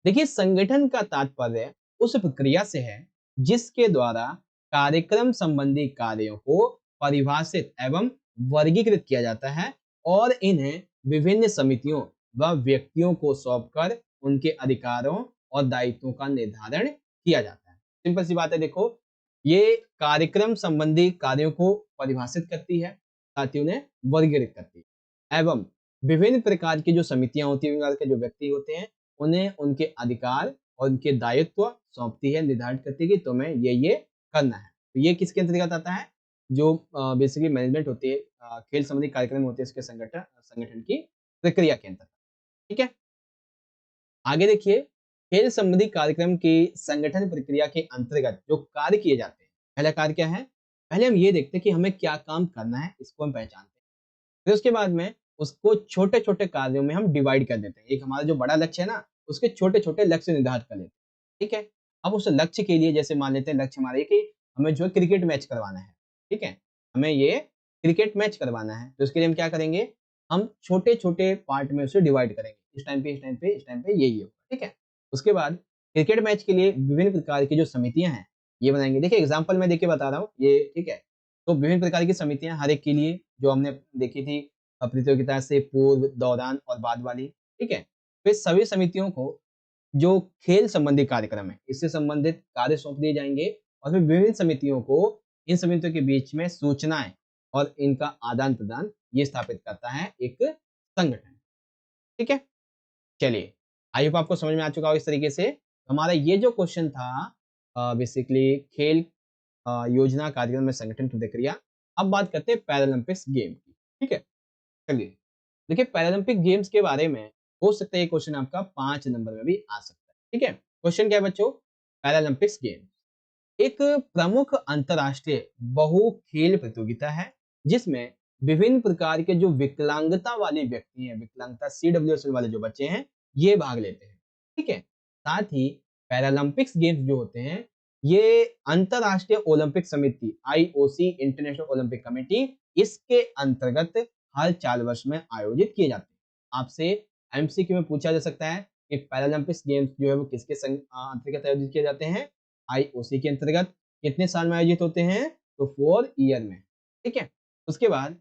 Speaker 1: देखिए संगठन का तात्पर्य उस प्रक्रिया से है जिसके द्वारा कार्यक्रम संबंधी कार्यों को परिभाषित एवं वर्गीकृत किया जाता है और इन्हें विभिन्न समितियों व व्यक्तियों को सौंपकर उनके अधिकारों और दायित्वों का निर्धारण किया जाता है। सिंपल सी बात है, देखो ये कार्यक्रम संबंधी कार्यों को परिभाषित करती है, साथ ही उन्हें वर्गीकृत करती है एवं विभिन्न प्रकार की जो समितियां होती है, विभिन्न प्रकार के जो व्यक्ति होते हैं, उन्हें उनके अधिकार और उनके दायित्व सौंपती है, निर्धारित करती है कि तुम्हें ये करना है। तो ये किसके अंतर्गत आता है, जो बेसिकली मैनेजमेंट होती है, खेल संबंधी कार्यक्रम होते हैं इसके संगठन संगठन की प्रक्रिया के अंतर्गत, ठीक है। आगे देखिए, खेल संबंधी कार्यक्रम की संगठन प्रक्रिया के अंतर्गत जो कार्य किए जाते हैं, पहला कार्य क्या है, पहले हम ये देखते हैं कि हमें क्या काम करना है, इसको हम पहचानते हैं। फिर उसके बाद में उसको छोटे-छोटे कार्यों में हम डिवाइड कर देते हैं। एक हमारा जो बड़ा लक्ष्य है ना, उसके छोटे-छोटे लक्ष्य निर्धारित कर लेते हैं, ठीक है। अब उस लक्ष्य के लिए जैसे मान लेते हैं लक्ष्य हमारा ये कि हमें जो है क्रिकेट मैच करवाना है, ठीक है। हमें ये क्रिकेट मैच करवाना है, तो उसके लिए हम क्या करेंगे, हम छोटे-छोटे पार्ट में उसे डिवाइड करेंगे। इस टाइम पे, इस टाइम पे, इस टाइम पे ये होगा, ठीक है। उसके बाद क्रिकेट मैच के लिए विभिन्न प्रकार की जो समितियाँ हैं, ये बनाएँगे। देखिए एग्ज़ाम्पल मैं देके बता रहा हूँ, ये ठीक है। तो विभिन्न प्रकार की समितियाँ हर एक के लिए जो हमने देखी थी प्रतियोगिता से पूर्व, दौरान और बाद वाली, ठीक है? तो इस सभी समितियों को जो खेल संबंधी कार्यक्रम है, इससे संबंधित कार्य सौंप दिए जाएँगे और फिर विभिन्न समितियों को इन समितियों के बीच में सूचनाएँ और इनका आदान-प्रदान ये स्थापित करता है एक संगठन, ठीक है? चलिए, आई होप आपको समझ में आ चुका होगा इस तरीके से। हमारा ये जो क्वेश्चन था बेसिकली खेल योजना कार्यक्रम में संगठन की प्रक्रिया। अब बात करते हैं पैरालंपिक्स गेम की, ठीक है? चलिए, देखिए पैरालंपिक गेम्स के बारे में हो सकता है ये क्वेश्चन आपका 5 नंबर में भी आ सकता है, ठीक है? क्वेश्चन क्या है बच्चों? पैरालंपिक्स गेम एक प्रमुख अंतर्राष्ट्रीय बहु खेल प्रतियोगिता है जिसमें विभिन्न प्रकार के जो विकलांगता वाले व्यक्ति हैं, विकलांगता CWSL वाले जो बच्चे हैं, ये भाग लेते हैं, ठीक है। साथ ही पैरालंपिक्स गेम्स जो होते हैं, ये अंतर्राष्ट्रीय ओलंपिक समिति IOC इंटरनेशनल ओलंपिक कमेटी इसके अंतर्गत हर 4 वर्ष में आयोजित किए जाते हैं। आपसे MCQ में पूछा जा सकता है कि पैरालंपिक्स गेम्स जो है वो किसके अंतर्गत आयोजित किए जाते हैं, IOC के अंतर्गत। कितने साल में आयोजित होते हैं, तो 4 ईयर में, ठीक है। उसके बाद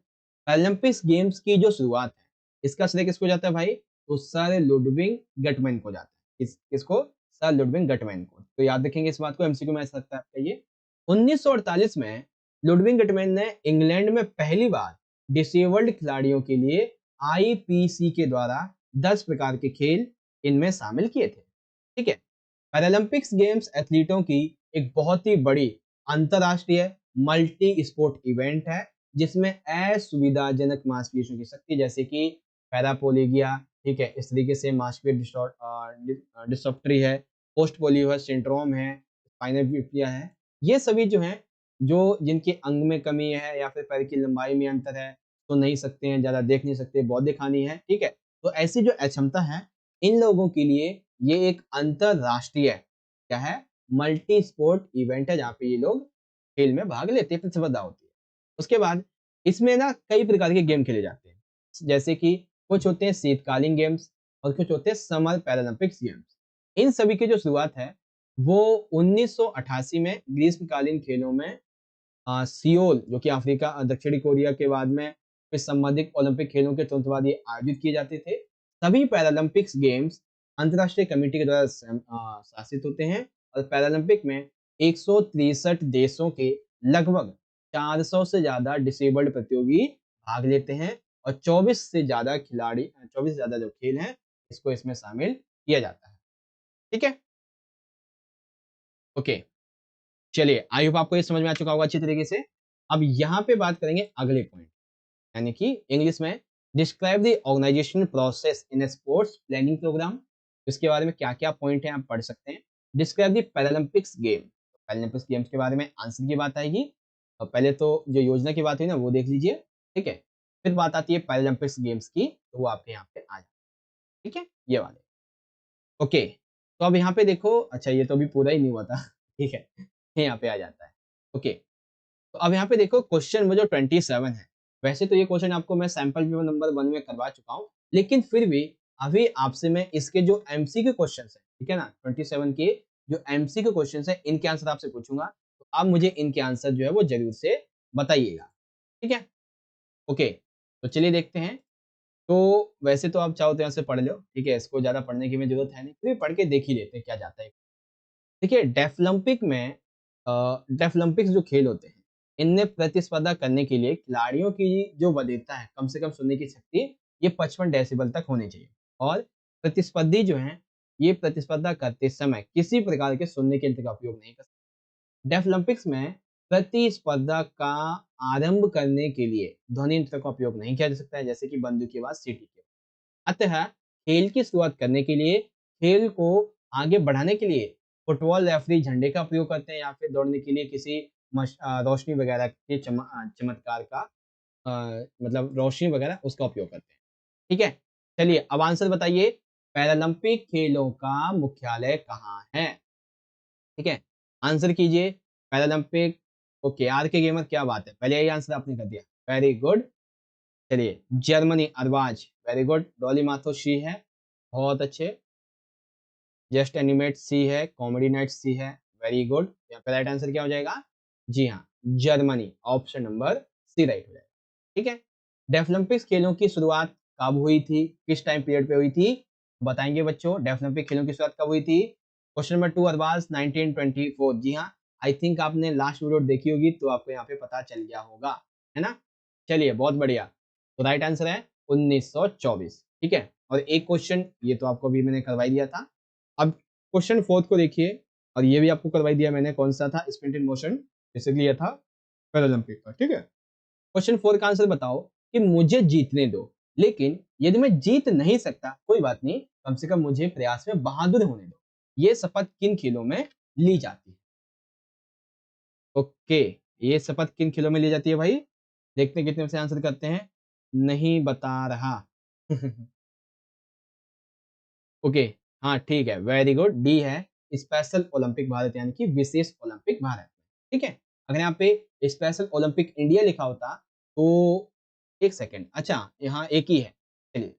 Speaker 1: ओलंपिक्स गेम्स की जो शुरुआत है, इसका श्रेय किसको जाता है भाई, तो सर लुडविग गटमैन को जाता है। किसको, सर लुडविग गटमैन को। तो याद रखेंगे इस बात को, MCQ में आ सकता है आपका ये। 1948 में लुडविग गटमैन ने इंग्लैंड में पहली बार डिसेबल्ड खिलाड़ियों के लिए IPC के द्वारा 10 प्रकार के खेल इनमें शामिल किए थे, ठीक है। पैरालंपिक्स गेम्स एथलीटों की एक बहुत ही बड़ी अंतरराष्ट्रीय मल्टी स्पोर्ट इवेंट है जिसमें असुविधाजनक मांसपेशियों की शक्ति जैसे कि पैरापोलेगिया, ठीक है, इस तरीके से मांसपेशियों डिस्ट्रॉफी है, पोस्ट पोलियो सिंड्रोम है, स्पाइनल फ्यूपिया है, ये सभी जो हैं जो जिनके अंग में कमी है या फिर पैर की लंबाई में अंतर है, तो नहीं सकते हैं, ज्यादा देख नहीं सकते, बौद्धिक हानि है, ठीक है। तो ऐसी जो अक्षमता है इन लोगों के लिए ये एक अंतरराष्ट्रीय क्या है, मल्टी स्पोर्ट इवेंट है जहाँ पे ये लोग खेल में भाग लेते हैं, प्रतिस्पर्धा होती है। उसके बाद इसमें ना कई प्रकार के गेम खेले जाते हैं। जैसे कि कुछ होते हैं शीतकालीन गेम्स और कुछ होते हैं समर पैरालंपिक्स गेम्स। इन सभी की जो शुरुआत है वो 1988 में ग्रीष्मकालीन खेलों में सियोल जो कि अफ्रीका दक्षिणी कोरिया के बाद में फिर संबंधित ओलंपिक खेलों के तुरंत बाद ये आयोजित किए जाते थे। सभी पैरालंपिक्स गेम्स अंतर्राष्ट्रीय कमेटी के द्वारा शासित होते हैं और पैरालंपिक में 163 देशों के लगभग 400 से ज्यादा डिसेबल्ड प्रतियोगी भाग लेते हैं और 24 से ज्यादा खिलाड़ी 24 से ज्यादा जो खेल हैं इसको इसमें शामिल किया जाता है। ठीक है, ओके, चलिए आई होप आपको ये समझ में आ चुका होगा अच्छी तरीके से। अब यहाँ पे बात करेंगे अगले पॉइंट, यानी कि इंग्लिश में describe the organisation process in sports planning programme. इसके बारे में क्या क्या पॉइंट है आप पढ़ सकते हैं। Describe the Paralympics game, Paralympics games के बारे में आंसर की बात आएगी। और पहले तो जो योजना की बात हुई ना वो देख लीजिए, ठीक है, फिर बात आती है पैरालंपिक्स गेम्स की तो वो आपके यहाँ पे आ जाए, ठीक है, ये वाले। ओके, तो अब यहाँ पे देखो, अच्छा ये तो अभी पूरा ही नहीं हुआ था ठीक है, यहाँ पे आ जाता है। ओके, तो अब यहाँ पे देखो क्वेश्चन वो जो 27 है, वैसे तो ये क्वेश्चन आपको मैं सैंपल पेपर नंबर 1 में करवा चुका हूँ, लेकिन फिर भी अभी आपसे मैं इसके जो एमसीक्यू क्वेश्चंस हैं, ठीक है ना, 27 के जो एमसीक्यू क्वेश्चंस हैं इनके आंसर आपसे पूछूंगा, तो आप मुझे इनके आंसर जो है वो जरूर से बताइएगा, ठीक है। ओके, तो चलिए देखते हैं। तो वैसे तो आप चाहो तो यहाँ से पढ़ लो, ठीक है, इसको ज्यादा पढ़ने की भी जरूरत है नहीं, फिर भी पढ़ के देख ही लेते हैं क्या जाता है। देखिए डेफलंपिक में डेफलंपिक्स जो खेल होते हैं इनमें प्रतिस्पर्धा करने के लिए खिलाड़ियों की जो वरीयता है, कम से कम सुनने की शक्ति ये 55 डेसिबल तक होनी चाहिए और प्रतिस्पर्धी जो हैं ये प्रतिस्पर्धा करते समय किसी प्रकार के सुनने के यंत्र का उपयोग नहीं कर सकते। डेफलंपिक्स में प्रतिस्पर्धा का आरंभ करने के लिए ध्वनि यंत्र का उपयोग नहीं किया जा सकता है, जैसे कि बंदूक की आवाज, सीटी की। अतः खेल की शुरुआत करने के लिए, खेल को आगे बढ़ाने के लिए फुटबॉल रेफरी झंडे का प्रयोग करते हैं या फिर दौड़ने के लिए किसी रोशनी वगैरह के चमत्कार का मतलब रोशनी वगैरह उसका उपयोग करते हैं। ठीक है, चलिए अब आंसर बताइए, पैरालंपिक खेलों का मुख्यालय कहाँ है? ठीक है, आंसर कीजिए Paralympic. Okay, R K gamer क्या बात है, पहले यही आंसर आपने कर दिया, वेरी गुड। चलिए Germany Arbaaz, very good. Dolly Matho शी है, बहुत अच्छे। जस्ट एनिमेट सी है, कॉमेडी नाइट सी है, वेरी गुड। यहाँ पे राइट आंसर क्या हो जाएगा? जी हाँ, Germany, option number C right हो जाएगा। ठीक है, डेफलिम्पिक्स खेलों की शुरुआत कब हुई थी, किस टाइम पीरियड पे हुई थी, बताएंगे बच्चों। डेफलिम्पिक खेलों की शुरुआत कब हुई थी? Question number 2 Arbaaz 1924। जी हाँ, आई थिंक आपने लास्ट वीडियो देखी होगी तो आपको यहाँ पे पता चल गया होगा, है ना। चलिए बहुत बढ़िया, तो राइट आंसर है 1924। ठीक है, और एक क्वेश्चन ये तो आपको अभी मैंने करवाई दिया था। अब क्वेश्चन 4 को देखिए, और ये भी आपको करवाई दिया मैंने, कौन सा था? स्प्रिंट इन मोशन, बेसिकली ये था पैरालंपिक का। ठीक है, क्वेश्चन 4 का आंसर बताओ कि मुझे जीतने दो, लेकिन यदि मैं जीत नहीं सकता कोई बात नहीं, कम से कम मुझे प्रयास में बहादुर होने दो। ये शपथ किन खेलों में ली जाती है? ओके, ये शपथ किन खेलों में ली जाती है भाई? देखते हैं कितने से आंसर करते हैं। नहीं बता रहा ओके, हाँ ठीक है, वेरी गुड, डी है स्पेशल ओलंपिक भारत, यानी कि विशेष ओलंपिक भारत। ठीक है, अगर यहाँ पे स्पेशल ओलंपिक इंडिया लिखा होता तो एक सेकेंड, अच्छा यहाँ एक ही है। चलिए,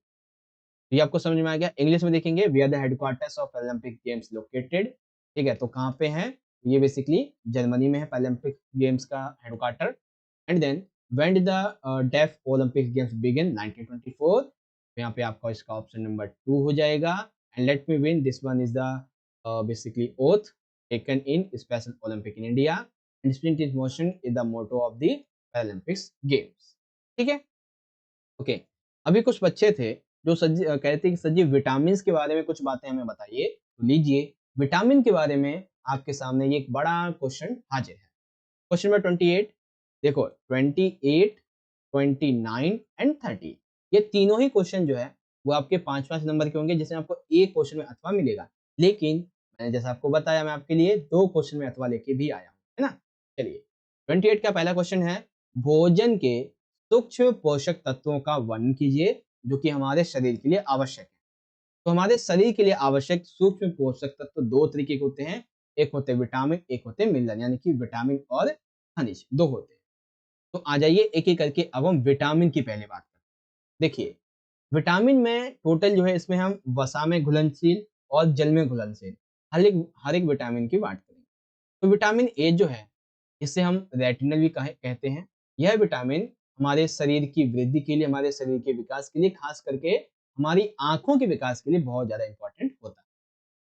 Speaker 1: ये आपको समझ में आ गया। इंग्लिश में देखेंगे, where are the headquarters of Olympic games located. ठीक है, तो कहाँ पे है? ये बेसिकली जर्मनी में है ओलंपिक गेम्स का headquarter. And then when did the deaf Olympic games begin? 1924। तो यहाँ पे आपका इसका ऑप्शन नंबर 2 हो जाएगा। And let me win, this one is the basically oath taken in special Olympic in India and spirit in motion is the motto of the Paralympics games. ठीक है, okay, अभी कुछ बच्चे थे जो कहते कि सर जी विटामिन के बारे में कुछ बातें हमें बताइए। तो लीजिए, विटामिन के बारे में आपके सामने ये एक बड़ा क्वेश्चन हाजिर है। क्वेश्चन नंबर 28, देखो 28, 29 एंड 30, ये तीनों ही क्वेश्चन जो है वो आपके 5-5 नंबर के होंगे, जिसमें आपको एक क्वेश्चन में अथवा मिलेगा। लेकिन मैंने जैसा आपको बताया, मैं आपके लिए 2 क्वेश्चन में अथवा लेके भी आया हूँ, है ना। चलिए 28 का पहला क्वेश्चन है, भोजन के सूक्ष्म पोषक तत्वों का वर्णन कीजिए जो कि हमारे शरीर के लिए आवश्यक है। तो हमारे शरीर के लिए आवश्यक सूक्ष्म पोषक तत्व दो तरीके के होते हैं, एक होते हैं विटामिन, एक होते हैं मिनरल, यानी कि विटामिन और खनिज, दो होते हैं। तो आ जाइए एक एक करके, अब हम विटामिन की पहले बात करते हैं। देखिए, विटामिन में टोटल जो है इसमें हम वसा में घुलनशील और जल में घुलनशील हर एक विटामिन की बात करेंगे। तो विटामिन ए जो है, इसे हम रेटिनल भी कहते हैं। यह विटामिन हमारे शरीर की वृद्धि के लिए, हमारे शरीर के विकास के लिए, खास करके हमारी आँखों के विकास के लिए बहुत ज़्यादा इम्पोर्टेंट होता है।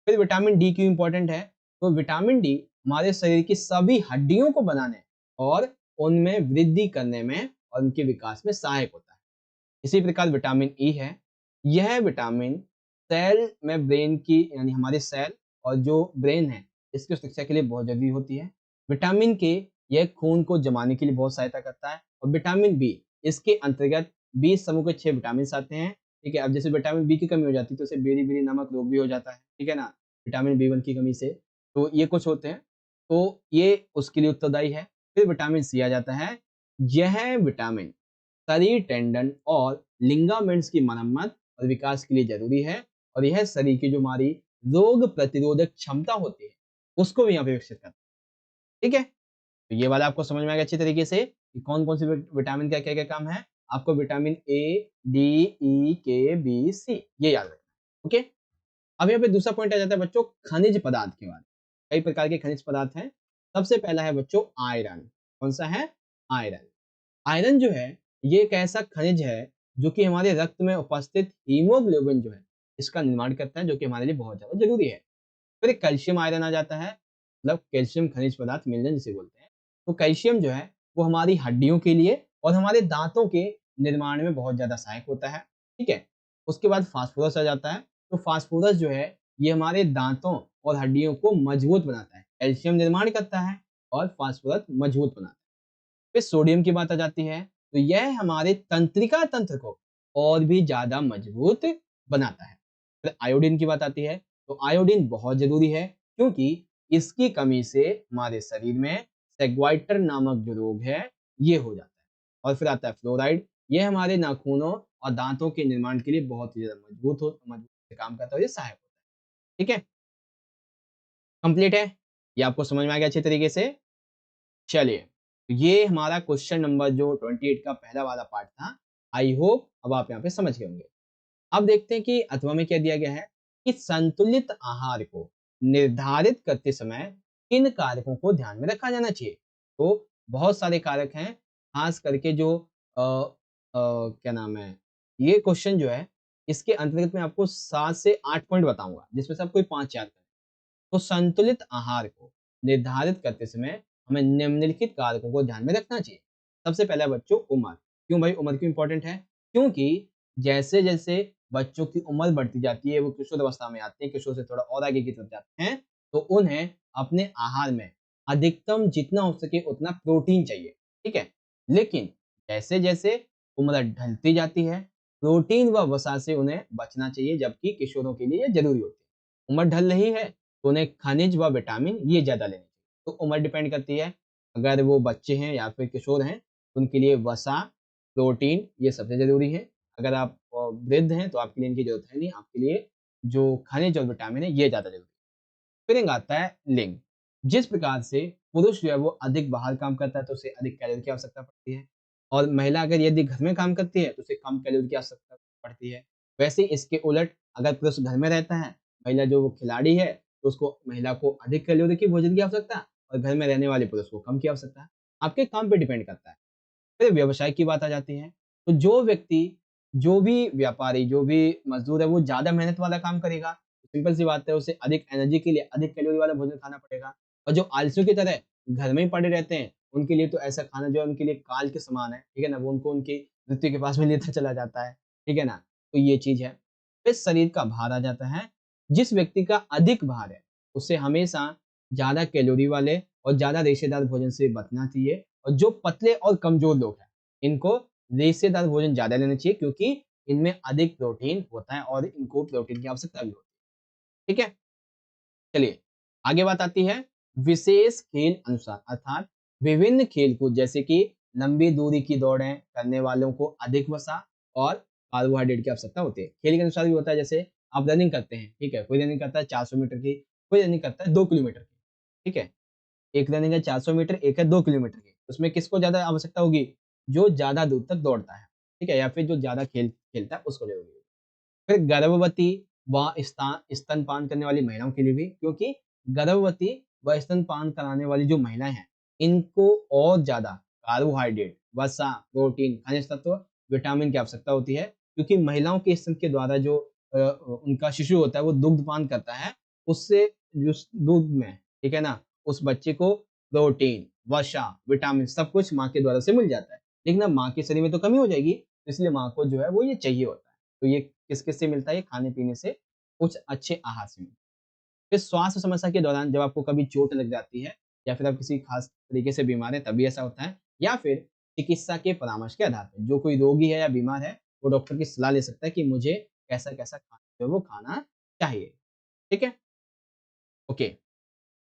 Speaker 1: फिर विटामिन डी क्यों इम्पोर्टेंट है? तो विटामिन डी हमारे शरीर की सभी हड्डियों को बनाने और उनमें वृद्धि करने में और उनके विकास में सहायक होता है। इसी प्रकार विटामिन ई है। यह विटामिन सेल में ब्रेन की यानी हमारे सेल और जो ब्रेन है इसकी सुरक्षा के लिए बहुत जरूरी होती है। विटामिन के यह खून को जमाने के लिए बहुत सहायता करता है। और विटामिन बी, इसके अंतर्गत बी समूह के 6 विटामिन आते हैं। ठीक है, अब जैसे विटामिन बी की कमी हो जाती है तो उसे बेरी-बेरी नामक रोग भी हो जाता है। ठीक है ना, विटामिन बी वन की कमी से। तो ये कुछ होते हैं, तो ये उसके लिए उत्तरदायी है। फिर विटामिन सी आ जाता है। यह विटामिन शरीर टेंडन और लिगामेंट्स की मरम्मत और विकास के लिए जरूरी है। और यह शरीर की जो हमारी रोग प्रतिरोधक क्षमता होती है उसको भी यहाँ पे विकसित करता है। ठीक है, तो ये वाला आपको समझ में आ गया अच्छी तरीके से कि कौन कौन से विटामिन का क्या क्या काम है। आपको विटामिन ए, डी, ई, के, बी, सी ये याद रखना है। ओके, अब यहाँ पे दूसरा पॉइंट आ जाता है बच्चों खनिज पदार्थ के बारे में। कई प्रकार के खनिज पदार्थ हैं। सबसे पहला है बच्चों आयरन। कौन सा है? आयरन। आयरन जो है ये एक ऐसा खनिज है जो कि हमारे रक्त में उपस्थित हीमोग्लोबिन जो है इसका निर्माण करता है, जो कि हमारे लिए बहुत ज्यादा जरूरी है। फिर एक कैल्शियम आयरन आ जाता है, मतलब कैल्शियम खनिज पदार्थ मिलना जिसे बोलते हैं। तो कैल्शियम जो है वो हमारी हड्डियों के लिए और हमारे दांतों के निर्माण में बहुत ज्यादा सहायक होता है। ठीक है, उसके बाद फास्फोरस आ जाता है। तो फास्फोरस जो है ये हमारे दांतों और हड्डियों को मजबूत बनाता है। कैल्शियम निर्माण करता है और फास्फोरस मजबूत बनाता है। फिर सोडियम की बात आ जाती है, तो यह हमारे तंत्रिका तंत्र को और भी ज्यादा मजबूत बनाता है। फिर आयोडीन की बात आती है, तो आयोडीन बहुत जरूरी है क्योंकि इसकी कमी से हमारे शरीर में सेग्वाइटर नामक जो रोग है ये हो जाता है। और फिर आता है फ्लोराइड। यह हमारे नाखूनों और दांतों के निर्माण के लिए बहुत ही ज्यादा मजबूत से काम करता है और ये सहायक होता है। ठीक है, कंप्लीट है, ये आपको समझ में आ गया अच्छे तरीके से। चलिए, तो ये हमारा क्वेश्चन नंबर जो 28 का पहला वाला पार्ट था। आई होप अब आप यहाँ पे समझ गए होंगे। अब देखते हैं कि अथवा में क्या दिया गया है कि संतुलित आहार को निर्धारित करते समय किन कारकों को ध्यान में रखा जाना चाहिए। तो बहुत सारे कारक हैं, खास करके जो क्या नाम है, ये क्वेश्चन जो है इसके अंतर्गत मैं आपको 7 से 8 पॉइंट बताऊंगा जिसमें से आप कोई 5 याद करें। तो संतुलित आहार को निर्धारित करते समय हमें निम्नलिखित कारकों को ध्यान में रखना चाहिए। सबसे पहला बच्चों उम्र। क्यों भाई उम्र क्यों इंपॉर्टेंट है? क्योंकि जैसे जैसे बच्चों की उम्र बढ़ती जाती है, वो किशोर अवस्था में आते हैं, किशोर से थोड़ा और आगे की तरफ जाते हैं, तो उन्हें अपने आहार में अधिकतम जितना हो सके उतना प्रोटीन चाहिए। ठीक है, लेकिन जैसे जैसे उम्र ढलती जाती है प्रोटीन व वसा से उन्हें बचना चाहिए, जबकि किशोरों के लिए ये जरूरी होती है। उम्र ढल रही है तो उन्हें खनिज व विटामिन ये ज़्यादा लेने चाहिए। तो उम्र डिपेंड करती है, अगर वो बच्चे हैं या फिर किशोर हैं तो उनके लिए वसा, प्रोटीन ये सबसे ज़रूरी है। अगर आप वृद्ध हैं तो आपके लिए इनकी ज़रूरत है नहीं, आपके लिए जो खनिज और विटामिन है ये ज़्यादा ज़रूरी है। फिर एक आता है लिंग। जिस प्रकार से पुरुष जो है वो अधिक बाहर काम करता है तो उसे अधिक कैलोरी की आवश्यकता पड़ती है, और महिला अगर यदि घर में काम करती है तो उसे कम कैलोरी की आवश्यकता पड़ती है। वैसे इसके उलट अगर पुरुष घर में रहता है, महिला जो वो खिलाड़ी है, तो उसको महिला को अधिक कैलोरी की भोजन की आवश्यकता और घर में रहने वाले पुरुष को कम की आवश्यकता। आपके काम पे डिपेंड करता है। फिर व्यवसाय की बात आ जाती है, तो जो व्यक्ति, जो भी व्यापारी, जो भी मजदूर है वो ज़्यादा मेहनत वाला काम करेगा, सिंपल सी बात है उसे अधिक एनर्जी के लिए अधिक कैलोरी वाला भोजन खाना पड़ेगा। और जो आलसियों की तरह घर में ही पड़े रहते हैं, उनके लिए तो ऐसा खाना जो है उनके लिए काल के समान है, ठीक है ना? वो उनको उनकी मृत्यु के पास में लेता चला जाता है, ठीक है ना? तो ये चीज़ है। फिर शरीर का भार आ जाता है, जिस व्यक्ति का अधिक भार है, उसे हमेशा ज़्यादा कैलोरी वाले और ज़्यादा रेशेदार भोजन से बचना चाहिए। और जो पतले और कमजोर लोग हैं, इनको रेशेदार भोजन ज़्यादा लेना चाहिए क्योंकि इनमें अधिक प्रोटीन होता है और इनको प्रोटीन की आवश्यकता भी होती है। ठीक है? चलिए, आगे बात आती है विशेष खेल अनुसार, अर्थात विभिन्न खेल कूद जैसे कि लंबी दूरी की दौड़ें करने वालों को अधिक वसा और कार्बोहाइड्रेट की आवश्यकता होती है। खेल के अनुसार भी होता है, जैसे आप रनिंग करते हैं, ठीक है? कोई रनिंग करता है 400 मीटर की, कोई रनिंग करता है 2 किलोमीटर की, ठीक है? एक रनिंग है 400 मीटर, एक है 2 किलोमीटर की। उसमें किसको ज़्यादा आवश्यकता होगी? जो ज़्यादा दूर तक दौड़ता है। ठीक है, या फिर जो ज्यादा खेलता है उसको जरूरी है। फिर गर्भवती व स्तनपान करने वाली महिलाओं के लिए भी, क्योंकि गर्भवती व स्तनपान कराने वाली जो महिलाएं हैं इनको और ज्यादा कार्बोहाइड्रेट, वसा, प्रोटीन, खनिज तत्व, विटामिन की आवश्यकता होती है, क्योंकि महिलाओं के स्तन के द्वारा जो उनका शिशु होता है वो दुग्धपान करता है, उससे जो दूध में, ठीक है ना, उस बच्चे को प्रोटीन, वसा, विटामिन सब कुछ माँ के द्वारा से मिल जाता है। लेकिन अब माँ के शरीर में तो कमी हो जाएगी, इसलिए माँ को जो है वो ये चाहिए होता है। तो ये किस-किस से मिलता है? ये खाने-पीने से, कुछ अच्छे आहार से मिलता है। फिर स्वास्थ्य समस्या के दौरान जब आपको कभी चोट लग जाती है या फिर आप किसी खास तरीके से बीमार हैं तभी ऐसा होता है, या फिर चिकित्सा के परामर्श के आधार पर जो कोई रोगी है या बीमार है वो डॉक्टर की सलाह ले सकता है कि मुझे कैसा-कैसा खाना जो है वो खाना चाहिए। ठीक है? ओके,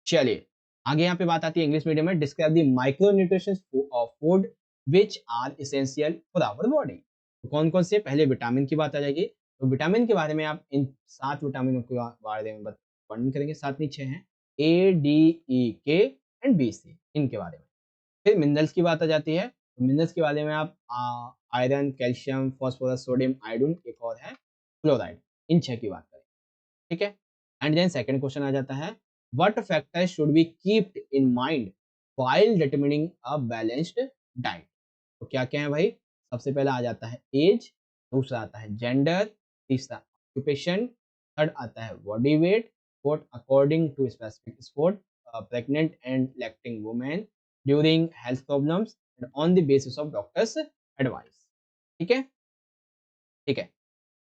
Speaker 1: चलिए आगे यहाँ पे बात आती है इंग्लिश मीडियम में, describe the micro nutritions of food which are essential for our body. तो कौन-कौन से? पहले विटामिन की बात आ जाएगी। तो विटामिन के बारे में आप इन 7 विटामिनों के बारे में वर्णन करेंगे, 7 नहीं 6 हैं। ए, डी, ई, के एंड बी, सी इनके बारे में। फिर मिनरल्स की बात आ जाती है। तो मिनरल्स के बारे में आप iron, calcium, phosphorus, sodium, iodine, एक और है फ्लोराइड। इन 6 की बात करें। ठीक है? एंड देन सेकंड क्वेश्चन आ जाता है, what factors should we keep in mind while determining a balanced diet. तो क्या-क्या है भाई? सबसे पहला आ जाता है एज, दूसरा आता है जेंडर, तीसरा ऑक्यूपेशन, थर्ड आता है body weight, fourth according to specific sport, pregnant and lactating women, during health problems and on the basis of doctor's advice. ठीक है? ठीक है।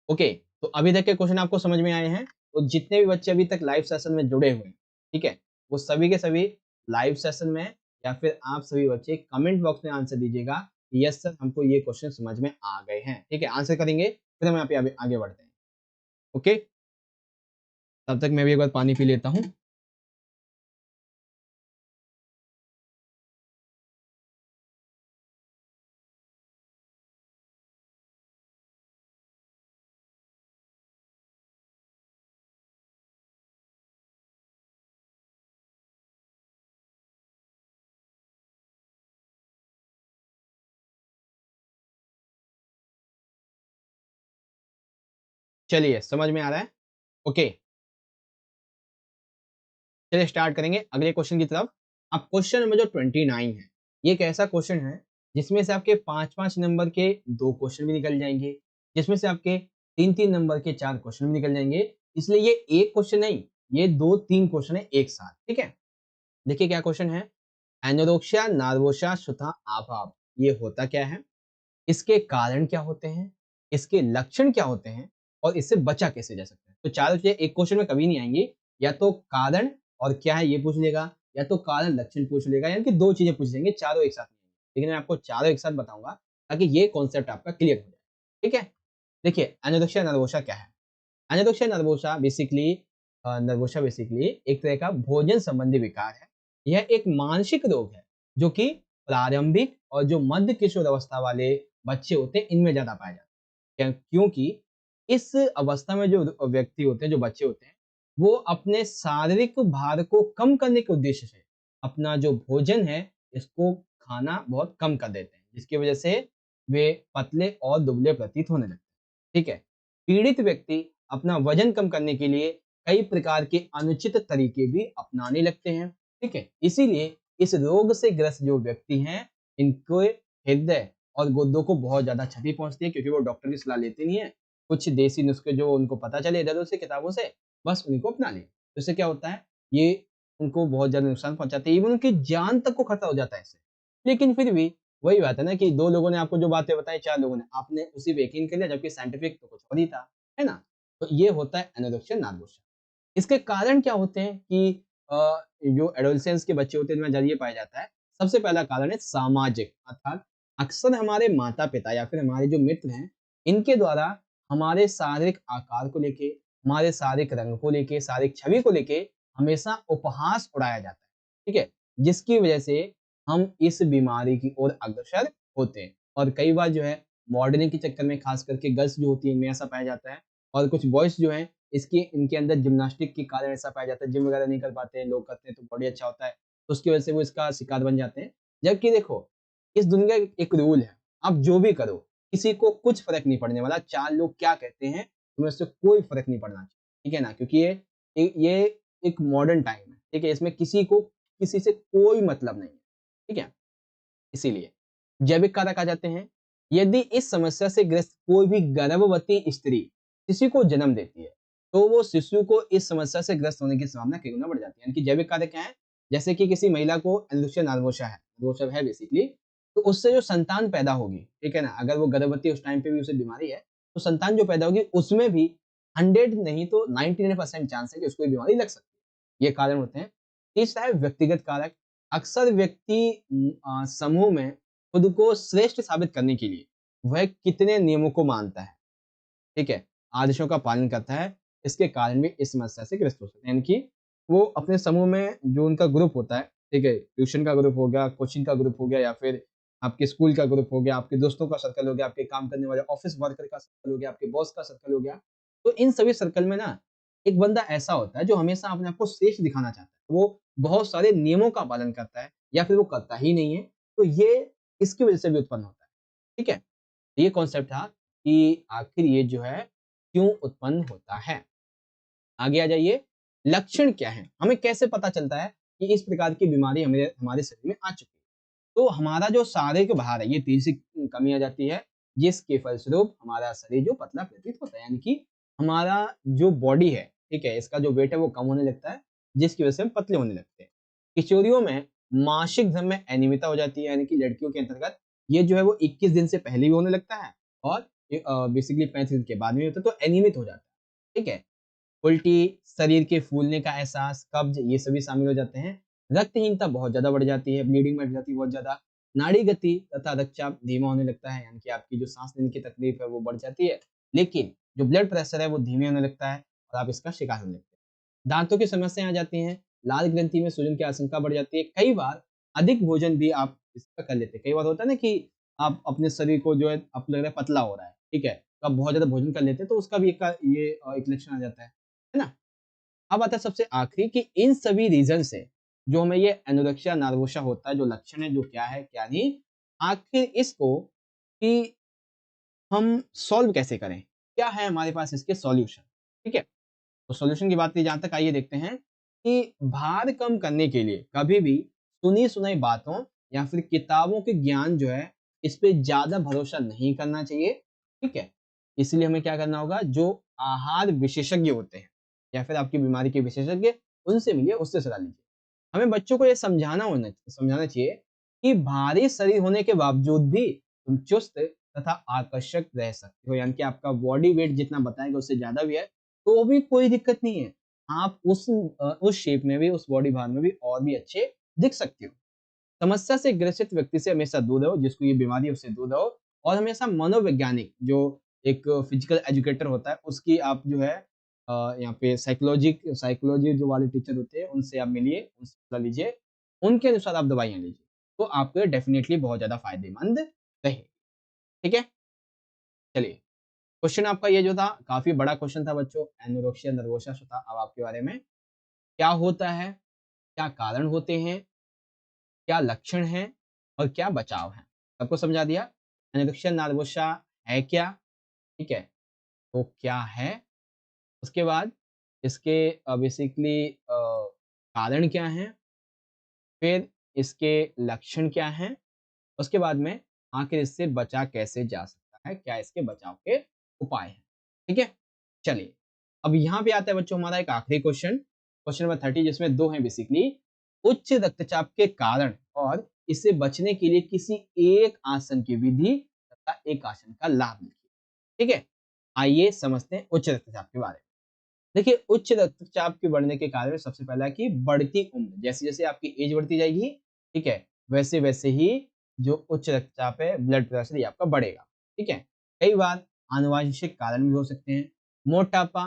Speaker 1: ओके, तो अभी तक के क्वेश्चन आपको समझ में आए हैं? तो जितने भी बच्चे अभी तक लाइव सेशन में जुड़े हुए हैं, ठीक है? वो सभी के सभी लाइव सेशन में या फिर आप सभी बच्चे कमेंट बॉक्स में आंसर दीजिएगा, यस सर हमको ये क्वेश्चन समझ में आ गए हैं। ठीक है? आंसर करेंगे, फिर हम यहाँ पे आगे आगे बढ़ते हैं। ओके? तब तक मैं भी एक बार पानी पी लेता हूँ। चलिए, समझ में आ रहा है? ओके, चलिए स्टार्ट करेंगे अगले क्वेश्चन की तरफ। अब क्वेश्चन नंबर जो 29 है, ये एक ऐसा क्वेश्चन है जिसमें से आपके 5-5 नंबर के 2 क्वेश्चन भी निकल जाएँगे, जिसमें से आपके 3-3 नंबर के 4 क्वेश्चन भी निकल जाएँगे। इसलिए ये एक क्वेश्चन नहीं, ये 2-3 क्वेश्चन है एक साथ, ठीक है? देखिए क्या क्वेश्चन है, एनोरेक्सिया नर्वोसा शुथा अभाव ये होता क्या है? इसके कारण क्या होते हैं? इसके लक्षण क्या होते हैं? और इससे बचा कैसे जा सकता है? तो चारों चीज़ें एक क्वेश्चन में कभी नहीं आएँगी, या तो कारण और क्या है ये पूछ लेगा, या तो कारण लक्षण पूछ लेगा, यानी कि 2 चीज़ें पूछ लेंगे, चारों एक साथ नहीं आएँगी। लेकिन मैं आपको चारों एक साथ बताऊँगा ताकि ये कॉन्सेप्ट आपका क्लियर हो जाए। ठीक है? देखिए एनोरेक्सिया नर्वोसा क्या है? एनिरोक्सिया नर्वोसा बेसिकली एक तरह का भोजन संबंधी विकार है। यह एक मानसिक रोग है जो कि प्रारंभिक और जो मध्य किशोर अवस्था वाले बच्चे होते हैं इनमें ज़्यादा पाया जाता है। क्योंकि इस अवस्था में जो व्यक्ति होते हैं, जो बच्चे होते हैं, वो अपने शारीरिक भार को कम करने के उद्देश्य से अपना जो भोजन है इसको खाना बहुत कम कर देते हैं, जिसकी वजह से वे पतले और दुबले प्रतीत होने लगते हैं। ठीक है? पीड़ित व्यक्ति अपना वजन कम करने के लिए कई प्रकार के अनुचित तरीके भी अपनाने लगते हैं। ठीक है? इसीलिए इस रोग से ग्रस्त जो व्यक्ति हैं, इनके हृदय और गुर्दों को बहुत ज़्यादा क्षति पहुँचती है, क्योंकि वो डॉक्टर की सलाह लेते नहीं है। कुछ देसी नुस्खे जो उनको पता चले इधर-उधर से किताबों से, बस उन्हीं को अपना लें। तो इससे क्या होता है, ये उनको बहुत ज़्यादा नुकसान पहुँचाते हैं, इवन उनकी जान तक को खतरा हो जाता है इससे। लेकिन फिर भी वही बात है ना कि 2 लोगों ने आपको जो बातें बताई, 4 लोगों ने, आपने उसी पे यकीन कर लिया, जबकि साइंटिफिक तो कुछ और ही था, है ना? तो ये होता है एनोरेक्सिया नर्वोसा। इसके कारण क्या होते हैं कि जो एडोलेसेंस के बच्चे होते हैं इनमें ज़्यादा ये पाया जाता है। सबसे पहला कारण है सामाजिक, अर्थात अक्सर हमारे माता-पिता या फिर हमारे जो मित्र हैं, इनके द्वारा हमारे शारीरिक आकार को लेके, हमारे शारीरिक रंग को लेके, शारीरिक छवि को लेके हमेशा उपहास उड़ाया जाता है। ठीक है? जिसकी वजह से हम इस बीमारी की ओर अग्रसर होते हैं, और कई बार जो है मॉडलिंग के चक्कर में खास करके गर्ल्स जो होती है इनमें ऐसा पाया जाता है, और कुछ बॉयज जो हैं इसकी इनके अंदर जिम्नास्टिक के कारण ऐसा पाया जाता है, जिम वगैरह नहीं कर पाते हैं, लोग करते हैं तो बॉडी अच्छा होता है, तो उसकी वजह से वो इसका शिकार बन जाते हैं। जबकि देखो, इस दुनिया का एक रूल है, आप जो भी करो, किसी को कुछ फर्क नहीं पड़ने वाला, 4 लोग क्या कहते हैं तुम्हें उससे कोई फर्क नहीं पड़ना चाहिए, ठीक है ना, क्योंकि ये एक मॉडर्न टाइम है, ठीक है, इसमें किसी को किसी से कोई मतलब नहीं है, ठीक है। इसीलिए जैविक कारक आ जाते हैं। यदि इस समस्या से ग्रस्त कोई भी गर्भवती स्त्री शिशु को जन्म देती है, तो वो शिशु को इस समस्या से ग्रस्त होने की संभावना कई गुना बढ़ जाती है। यानी कि जैविक कारक क्या है? जैसे कि किसी महिला को एंडोमेट्रियम नार्वोसा है, नार्वोसा है बेसिकली, तो उससे जो संतान पैदा होगी, ठीक है ना, अगर वो गर्भवती उस टाइम पे भी उसे बीमारी है, तो संतान जो पैदा होगी उसमें भी 100 नहीं तो 99% चांस है कि उसको ये बीमारी लग सकती है। ये कारण होते हैं। तीसरा है व्यक्तिगत कारक। अक्सर व्यक्ति समूह में खुद को श्रेष्ठ साबित करने के लिए वह कितने नियमों को मानता है, ठीक है, आदेशों का पालन करता है, इसके कारण भी इस समस्या से ग्रस्त हो सकते हैं। यानी कि वो अपने समूह में जो उनका ग्रुप होता है, ठीक है, ट्यूशन का ग्रुप हो गया, कोचिंग का ग्रुप हो गया, या फिर आपके स्कूल का ग्रुप हो गया, आपके दोस्तों का सर्कल हो गया, आपके काम करने वाले ऑफिस वर्कर का सर्कल हो गया, आपके बॉस का सर्कल हो गया। तो इन सभी सर्कल में ना एक बंदा ऐसा होता है जो हमेशा अपने आप को श्रेष्ठ दिखाना चाहता है। वो बहुत सारे नियमों का पालन करता है या फिर वो करता ही नहीं है। तो ये इसकी वजह से भी उत्पन्न होता है। ठीक है? ये कॉन्सेप्ट था कि आखिर ये जो है क्यों उत्पन्न होता है। आगे आ जाइए, लक्षण क्या है? हमें कैसे पता चलता है कि इस प्रकार की बीमारी हमारे शरीर में आ चुकी है? तो हमारा जो शारीरिक भार है, ये तेजी से कमी आ जाती है, जिसके फलस्वरूप हमारा शरीर जो पतला प्रतीत होता है, यानी कि हमारा जो बॉडी है, ठीक है, इसका जो वेट है वो कम होने लगता है, जिसकी वजह से हम पतले होने लगते हैं। किशोरियों में मासिक धर्म में अनियमितता हो जाती है, यानी कि लड़कियों के अंतर्गत ये जो है वो 21 दिन से पहले भी होने लगता है और बेसिकली 35 दिन के बाद में होता है, तो अनियमित हो जाता है। ठीक है? उल्टी, शरीर के फूलने का एहसास, कब्ज, ये सभी शामिल हो जाते हैं। रक्तहीनता बहुत ज़्यादा बढ़ जाती है, ब्लीडिंग बढ़ जाती है बहुत ज़्यादा। नाड़ी गति तथा रक्तचाप धीमा होने लगता है, यानी कि आपकी जो सांस लेने की तकलीफ है वो बढ़ जाती है। लेकिन जो ब्लड प्रेशर है वो धीमे होने लगता है और आप इसका शिकार होने लगते हैं। दांतों की समस्याएं आ जाती हैं, लाल ग्रंथि में सूजन की आशंका बढ़ जाती है। कई बार अधिक भोजन भी आप इसका कर लेते हैं। कई बार होता है ना कि आप अपने शरीर को जो है आपको लग रहा है पतला हो रहा है, ठीक है? तो आप बहुत ज़्यादा भोजन कर लेते हैं, तो उसका भी एक लक्षण आ जाता है ना? अब आता है सबसे आखिरी कि इन सभी रीज़न से जो हमें ये एनोरेक्सिया नर्वोसा होता है, जो लक्षण है, जो क्या है, क्या नहीं, आखिर इसको कि हम सॉल्व कैसे करें? क्या है हमारे पास इसके सॉल्यूशन? ठीक है? तो सॉल्यूशन की बात की जहाँ तक, आइए देखते हैं कि भार कम करने के लिए कभी भी सुनी-सुनाई बातों या फिर किताबों के ज्ञान जो है, इस पे ज़्यादा भरोसा नहीं करना चाहिए, ठीक है? इसलिए हमें क्या करना होगा, जो आहार विशेषज्ञ होते हैं या फिर आपकी बीमारी के विशेषज्ञ, उनसे मिलिए, उससे सलाह लीजिए। हमें बच्चों को ये समझाना चाहिए कि भारी शरीर होने के बावजूद भी तुम चुस्त तथा आकर्षक रह सकते हो, यानी कि आपका बॉडी वेट जितना बताएगा उससे ज़्यादा भी है, तो भी कोई दिक्कत नहीं है। आप उस शेप में भी, उस बॉडी भार में भी और भी अच्छे दिख सकते हो। समस्या से ग्रसित व्यक्ति से हमेशा दूर रहो, जिसको ये बीमारी है उससे दूर रहो, और हमेशा मनोवैज्ञानिक जो एक फिजिकल एजुकेटर होता है उसकी आप जो है यहाँ पे साइकोलॉजी जो वाले टीचर होते हैं उनसे आप मिलिए, उनसे सलाह लीजिए, उनके अनुसार आप दवाइयाँ लीजिए, तो आपको ये डेफिनिटली बहुत ज़्यादा फायदेमंद रहेगी। ठीक है? चलिए, क्वेश्चन आपका ये जो था काफ़ी बड़ा क्वेश्चन था बच्चों, एनोरेक्सिया नर्वोसा था। अब आपके बारे में क्या होता है, क्या कारण होते हैं, क्या लक्षण हैं और क्या बचाव है, सबको समझा दिया। एनोरेक्सिया नर्वोसा है क्या, ठीक है, तो क्या है, उसके बाद इसके बेसिकली कारण क्या हैं, फिर इसके लक्षण क्या हैं, उसके बाद में आखिर इससे बचा कैसे जा सकता है, क्या इसके बचाव के उपाय हैं। ठीक है? चलिए, अब यहाँ पे आता है बच्चों हमारा एक आखिरी क्वेश्चन, क्वेश्चन नंबर 30, जिसमें 2 हैं बेसिकली। उच्च रक्तचाप के कारण और इससे बचने के लिए किसी एक आसन की विधि तथा एक आसन का लाभ लिखिए। ठीक है? आइए समझते हैं उच्च रक्तचाप के बारे में। देखिए, उच्च रक्तचाप के बढ़ने के कारण सबसे पहला है कि बढ़ती उम्र, जैसे-जैसे आपकी एज बढ़ती जाएगी, ठीक है? वैसे-वैसे ही जो उच्च रक्तचाप है, ब्लड प्रेशर ये आपका बढ़ेगा, ठीक है? कई बार आनुवंशिक कारण भी हो सकते हैं। मोटापा,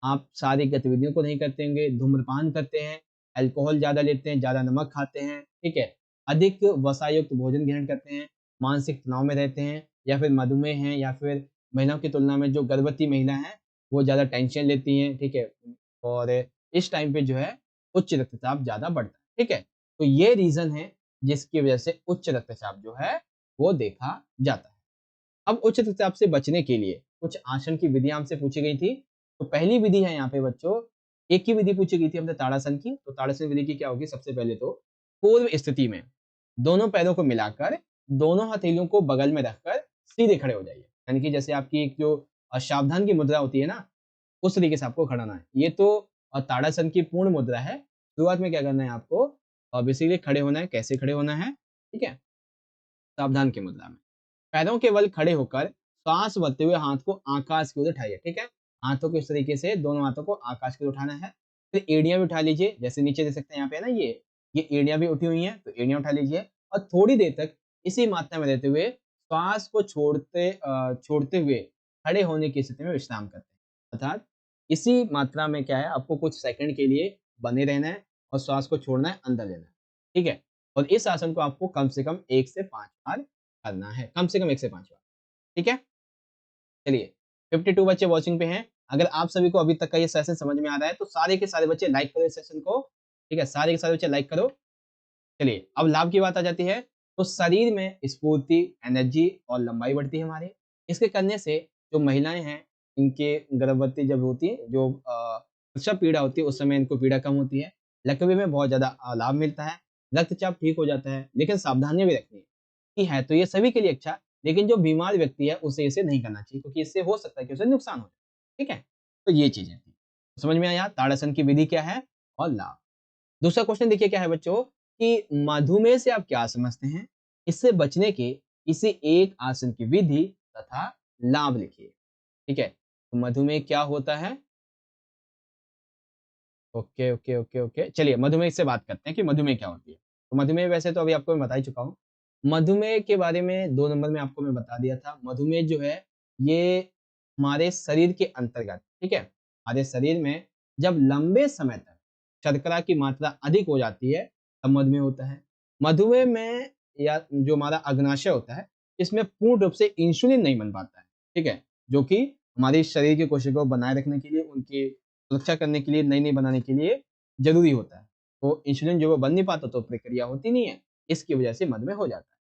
Speaker 1: आप शारीरिक गतिविधियों को नहीं करते होंगे, धूम्रपान करते हैं, अल्कोहल ज़्यादा लेते हैं, ज़्यादा नमक खाते हैं, ठीक है? अधिक वसायुक्त भोजन ग्रहण करते हैं, मानसिक तनाव में रहते हैं, या फिर मधुमेह हैं, या फिर महिलाओं की तुलना में जो गर्भवती महिला हैं वो ज़्यादा टेंशन लेती हैं, ठीक है? और इस टाइम पे जो है उच्च रक्तचाप ज़्यादा बढ़ता है, ठीक है? तो ये रीज़न है जिसकी वजह से उच्च रक्तचाप जो है वो देखा जाता है। अब उच्च रक्तचाप से बचने के लिए कुछ आसन की विधियां हमसे पूछी गई थी। तो पहली विधि है यहाँ पे बच्चों, एक ही विधि पूछी गई थी हमसे ताड़ासन की। तो ताड़ासन विधि की क्या होगी, सबसे पहले तो पूर्व स्थिति में दोनों पैरों को मिलाकर दोनों हथेलियों को बगल में रखकर सीधे खड़े हो जाइए। यानी कि जैसे आपकी एक जो सावधान की मुद्रा होती है ना, उस तरीके से आपको खड़ा होना है। ये तो ताड़ासन की पूर्ण मुद्रा है। शुरुआत में क्या करना है आपको, बेसिकली खड़े होना है। कैसे खड़े होना है, ठीक है, सावधान की मुद्रा में पैरों के बल खड़े होकर श्वास भरते हुए हाथ को आकाश की ओर उठाइए। ठीक है, हाथों को इस तरीके से दोनों हाथों को आकाश की ओर उठाना है। फिर एड़ियां भी उठा लीजिए, जैसे नीचे देख सकते हैं यहाँ पे ना, ये एड़ियां भी उठी हुई हैं, तो एड़ियां उठा लीजिए और थोड़ी देर तक इसी मात्रा में रहते हुए श्वास को छोड़ते हुए खड़े होने की स्थिति में विश्राम करते हैं। अर्थात इसी मात्रा में क्या है, आपको कुछ सेकंड के लिए बने रहना है और श्वास को छोड़ना है, अंदर लेना है। ठीक है, और इस आसन को आपको कम से कम 1 से 5 बार करना है, कम से कम 1 से 5 बार। ठीक है, चलिए 52 बच्चे वॉचिंग पे हैं। अगर आप सभी को अभी तक का ये सेशन समझ में आ रहा है तो सारे के सारे बच्चे लाइक करो इस सेशन को। ठीक है, सारे के सारे बच्चे लाइक करो। चलिए अब लाभ की बात आ जाती है। तो शरीर में स्फूर्ति, एनर्जी और लंबाई बढ़ती है हमारे। इसके करने से जो महिलाएं हैं, इनके गर्भवती जब होती है, जो प्रसव पीड़ा होती है, उस समय इनको पीड़ा कम होती है। लकवे में बहुत ज्यादा लाभ मिलता है। रक्तचाप ठीक हो जाता है, लेकिन सावधानियां भी रखनी है कि है तो ये सभी के लिए अच्छा, लेकिन जो बीमार व्यक्ति है उसे इसे नहीं करना चाहिए, क्योंकि इससे हो सकता है कि उसे नुकसान हो जाए। ठीक है, तो ये चीजें थी। समझ में आया ताड़ासन की विधि क्या है और लाभ। दूसरा क्वेश्चन देखिए क्या है बच्चों, कि मधुमेह से आप क्या समझते हैं, इससे बचने के किसी एक आसन की विधि तथा लाभ लिखिए। ठीक है, तो मधुमेह क्या होता है। ओके ओके ओके ओके, चलिए मधुमेह से बात करते हैं कि मधुमेह क्या होती है। तो मधुमेह वैसे तो अभी आपको मैं बता ही चुका हूँ। मधुमेह के बारे में 2 नंबर में आपको मैं बता दिया था। मधुमेह जो है ये हमारे शरीर के अंतर्गत, ठीक है, हमारे शरीर में जब लंबे समय तक शर्करा की मात्रा अधिक हो जाती है तब मधुमेह होता है। मधुमेह में या जो हमारा अग्नाशय होता है, इसमें पूर्ण रूप से इंसुलिन नहीं बन पाता है, ठीक है, जो कि हमारे शरीर की कोशिकाओं को बनाए रखने के लिए, उनकी सुरक्षा करने के लिए, नई-नई बनाने के लिए ज़रूरी होता है। तो इंसुलिन जो वो बन नहीं पाता तो प्रक्रिया होती नहीं है, इसकी वजह से मधुमेह हो जाता है।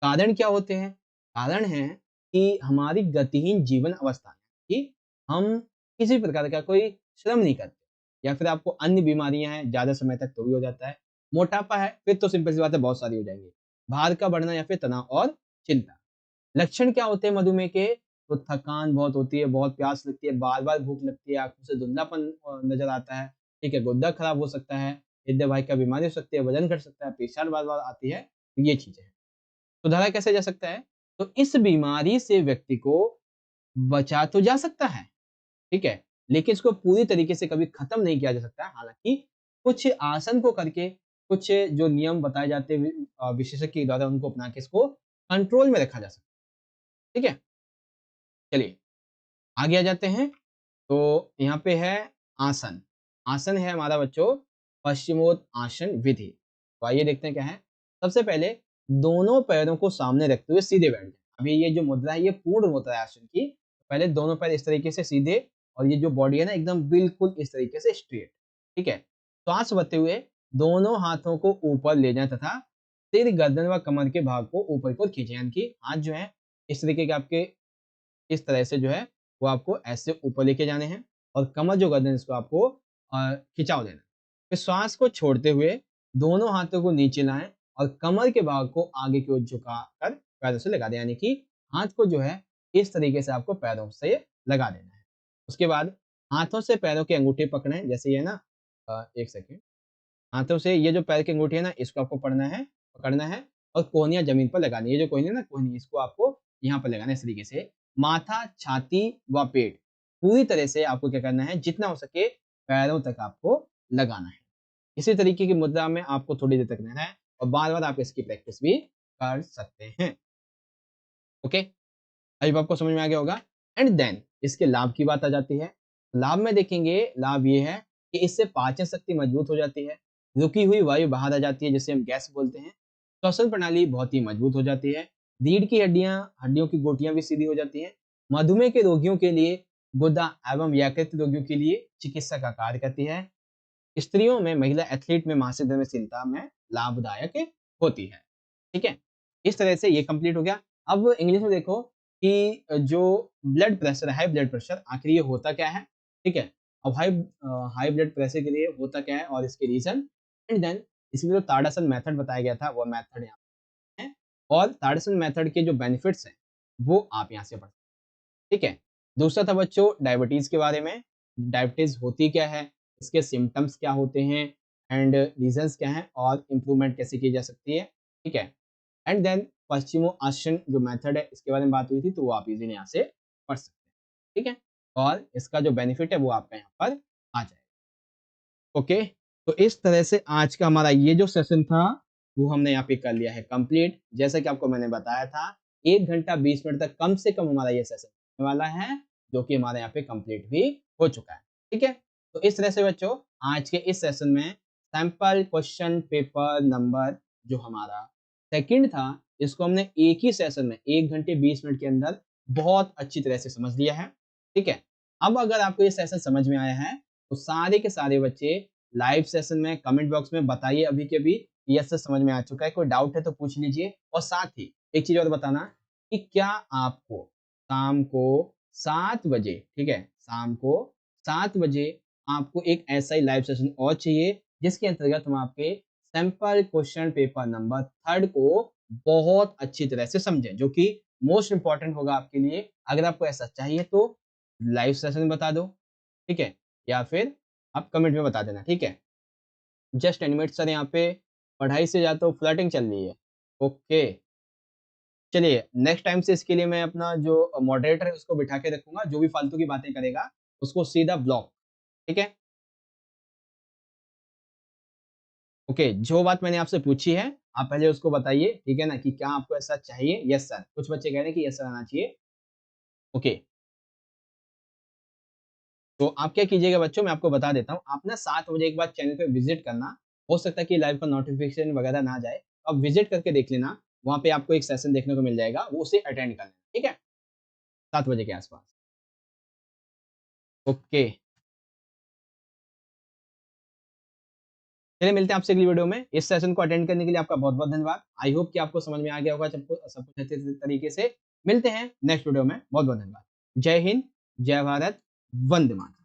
Speaker 1: कारण क्या होते हैं? कारण है कि हमारी गतिहीन जीवन अवस्था है कि हम किसी प्रकार का कोई श्रम नहीं करते, या फिर आपको अन्य बीमारियाँ हैं ज़्यादा समय तक तो भी हो जाता है। मोटापा है, फिर तो सिंपल सी बात है बहुत सारी हो जाएँगी। भार का बढ़ना या फिर तनाव और चिंता। लक्षण क्या होते हैं मधुमेह के? तो थकान बहुत होती है, बहुत प्यास लगती है, बार-बार भूख लगती है, आँखों से धुंधलापन नज़र आता है, ठीक है, गुर्दा खराब हो सकता है, हृदय वाहिका बीमारी हो सकती है, वज़न घट सकता है, पेशाब बार-बार आती है, तो ये चीज़ें हैं। सुधारा कैसे जा सकता है? तो इस बीमारी से व्यक्ति को बचा तो जा सकता है, ठीक है, लेकिन इसको पूरी तरीके से कभी खत्म नहीं किया जा सकता है। हालाँकि कुछ आसन को करके, कुछ जो नियम बताए जाते हैं विशेषज्ञ के द्वारा, उनको अपना के इसको कंट्रोल में रखा जा सकता है, ठीक है? चलिए आगे आ जाते हैं। तो यहाँ पे है आसन। आसन है हमारा बच्चों पश्चिमोत्तासन विधि। तो आइए देखते हैं क्या है। सबसे पहले दोनों पैरों को सामने रखते हुए सीधे बैठ जाएं। अभी ये जो मुद्रा है ये पूर्ण मुद्रा है आसन की। पहले दोनों पैर इस तरीके से सीधे, और ये जो बॉडी है ना एकदम बिल्कुल इस तरीके से स्ट्रेट। ठीक है, श्वास भरते हुए दोनों हाथों को ऊपर ले जाएं तथा सिर, गर्दन व कमर के भाग को ऊपर की ओर खींचें। यानी कि हाथ जो है इस तरीके के आपके इस तरह से जो है वो आपको ऐसे ऊपर लेके जाने हैं, और कमर जो गर्दन इसको आपको खिंचाव देना है। फिर श्वास को छोड़ते हुए दोनों हाथों को नीचे लाएं और कमर के भाग को आगे की ओर झुकाकर पैरों से लगा दें। यानी कि हाथ को जो है इस तरीके से आपको पैरों से लगा देना है। उसके बाद हाथों से पैरों के अंगूठे पकड़ें, जैसे ये ना, एक सेकेंड, हाथों से ये जो पैर की अंगूठी है ना, इसको आपको पकड़ना है और कोहनियाँ ज़मीन पर लगानी है। ये जो कोहनी है ना, कोहनी, इसको आपको यहाँ पर लगाना है इस तरीके से। माथा, छाती व पेट पूरी तरह से आपको क्या करना है, जितना हो सके पैरों तक आपको लगाना है। इसी तरीके की मुद्रा में आपको थोड़ी देर तक रहना है और बार-बार आप इसकी प्रैक्टिस भी कर सकते हैं। ओके? आई होप आपको समझ में आ गया होगा। एंड देन इसके लाभ की बात आ जाती है। लाभ में देखेंगे, लाभ ये है कि इससे पाचन शक्ति मजबूत हो जाती है, रुकी हुई वायु बाहर आ जाती है, जिसे हम गैस बोलते हैं। श्वसन प्रणाली बहुत ही मजबूत हो जाती है। रीढ़ की हड्डियों की गोटियां भी सीधी हो जाती हैं। मधुमेह के रोगियों के लिए, गुर्दा एवं यकृत रोगियों के लिए चिकित्सा का कार्य करती है। स्त्रियों में, महिला एथलीट में मासिक धर्मशीलता में लाभदायक होती है। ठीक है, इस तरह से ये कंप्लीट हो गया। अब इंग्लिश में देखो, कि जो ब्लड प्रेशर है, हाई ब्लड प्रेशर, आखिर ये होता क्या है, ठीक है? अब हाई ब्लड प्रेशर के लिए होता क्या है और इसके रीज़न, एंड देन इसमें जो ताड़ासन मेथड बताया गया था, वो मेथड यहाँ पे है और ताड़ासन मेथड के जो बेनिफिट्स हैं, वो आप यहाँ से पढ़, ठीक है? दूसरा था बच्चों डायबिटीज़ के बारे में, डायबिटीज़ होती क्या है, इसके सिम्पटम्स क्या होते हैं एंड रीज़न्स क्या हैं और इम्प्रूवमेंट कैसे की जा सकती है, ठीक है? एंड देन पश्चिमो आसन जो मेथड है इसके बारे में बात हुई थी, तो वो आप इज़िली यहाँ से पढ़ सकते हैं, ठीक है? और इसका जो बेनिफिट है वो आपका यहाँ पर आ जाएगा। ओके, तो इस तरह से आज का हमारा ये जो सेशन था, वो हमने यहाँ पे कर लिया है कंप्लीट। जैसा कि आपको मैंने बताया था, 1 घंटा 20 मिनट तक कम से कम हमारा ये सेशन होने वाला है, जो कि हमारे यहाँ पे कंप्लीट भी हो चुका है। ठीक है? तो इस तरह से बच्चों, आज के इस सेशन में सैंपल क्वेश्चन पेपर नंबर जो हमारा सेकंड था, इसको हमने एक ही सेशन में 1 घंटे 20 मिनट के अंदर बहुत अच्छी तरह से समझ लिया है। ठीक है? अब अगर आपको ये सेशन समझ में आया है, तो सारे के सारे बच्चे लाइव सेशन में कमेंट बॉक्स में बताइए अभी के अभी यस सर समझ में आ चुका है, कोई डाउट है तो पूछ लीजिए। और साथ ही एक चीज और बताना कि क्या आपको शाम को 7 बजे, ठीक है, शाम को 7 बजे आपको एक ऐसा ही लाइव सेशन और चाहिए जिसके अंतर्गत हम आपके sample question paper number third को बहुत अच्छी तरह से समझें, जो कि मोस्ट इंपॉर्टेंट होगा आपके लिए। अगर आपको ऐसा चाहिए तो लाइव सेशन बता दो, ठीक है, या फिर आप कमेंट में बता देना, ठीक है। जस्ट एनिमेट सर यहाँ पे पढ़ाई से ज़्यादा तो फ्लर्टिंग चल रही है। ओके, चलिए नेक्स्ट टाइम से इसके लिए मैं अपना जो मॉडरेटर है उसको बिठा के रखूंगा, जो भी फालतू की बातें करेगा उसको सीधा ब्लॉक, ठीक है। ओके, जो बात मैंने आपसे पूछी है आप पहले उसको बताइए, ठीक है ना, कि क्या आपको ऐसा चाहिए। यस सर, कुछ बच्चे कह रहे हैं कि यस सर आना चाहिए। ओके, तो आप क्या कीजिएगा बच्चों, मैं आपको बता देता हूँ, आप ना 7 बजे एक बार चैनल पे विजिट करना। हो सकता है कि लाइव का नोटिफिकेशन वगैरह ना जाए, आप विजिट करके देख लेना, वहाँ पे आपको एक सेशन देखने को मिल जाएगा, वो उसे अटेंड कर लेना, ठीक है? 7 बजे के आसपास। ओके, चलिए मिलते हैं आपसे अगली वीडियो में। इस सेशन को अटेंड करने के लिए आपका बहुत-बहुत धन्यवाद। आई होप कि आपको समझ में आ गया होगा सब कुछ अच्छे तरीके से। मिलते हैं नेक्स्ट वीडियो में। बहुत-बहुत धन्यवाद। जय हिंद, जय भारत, वंदे मातरम।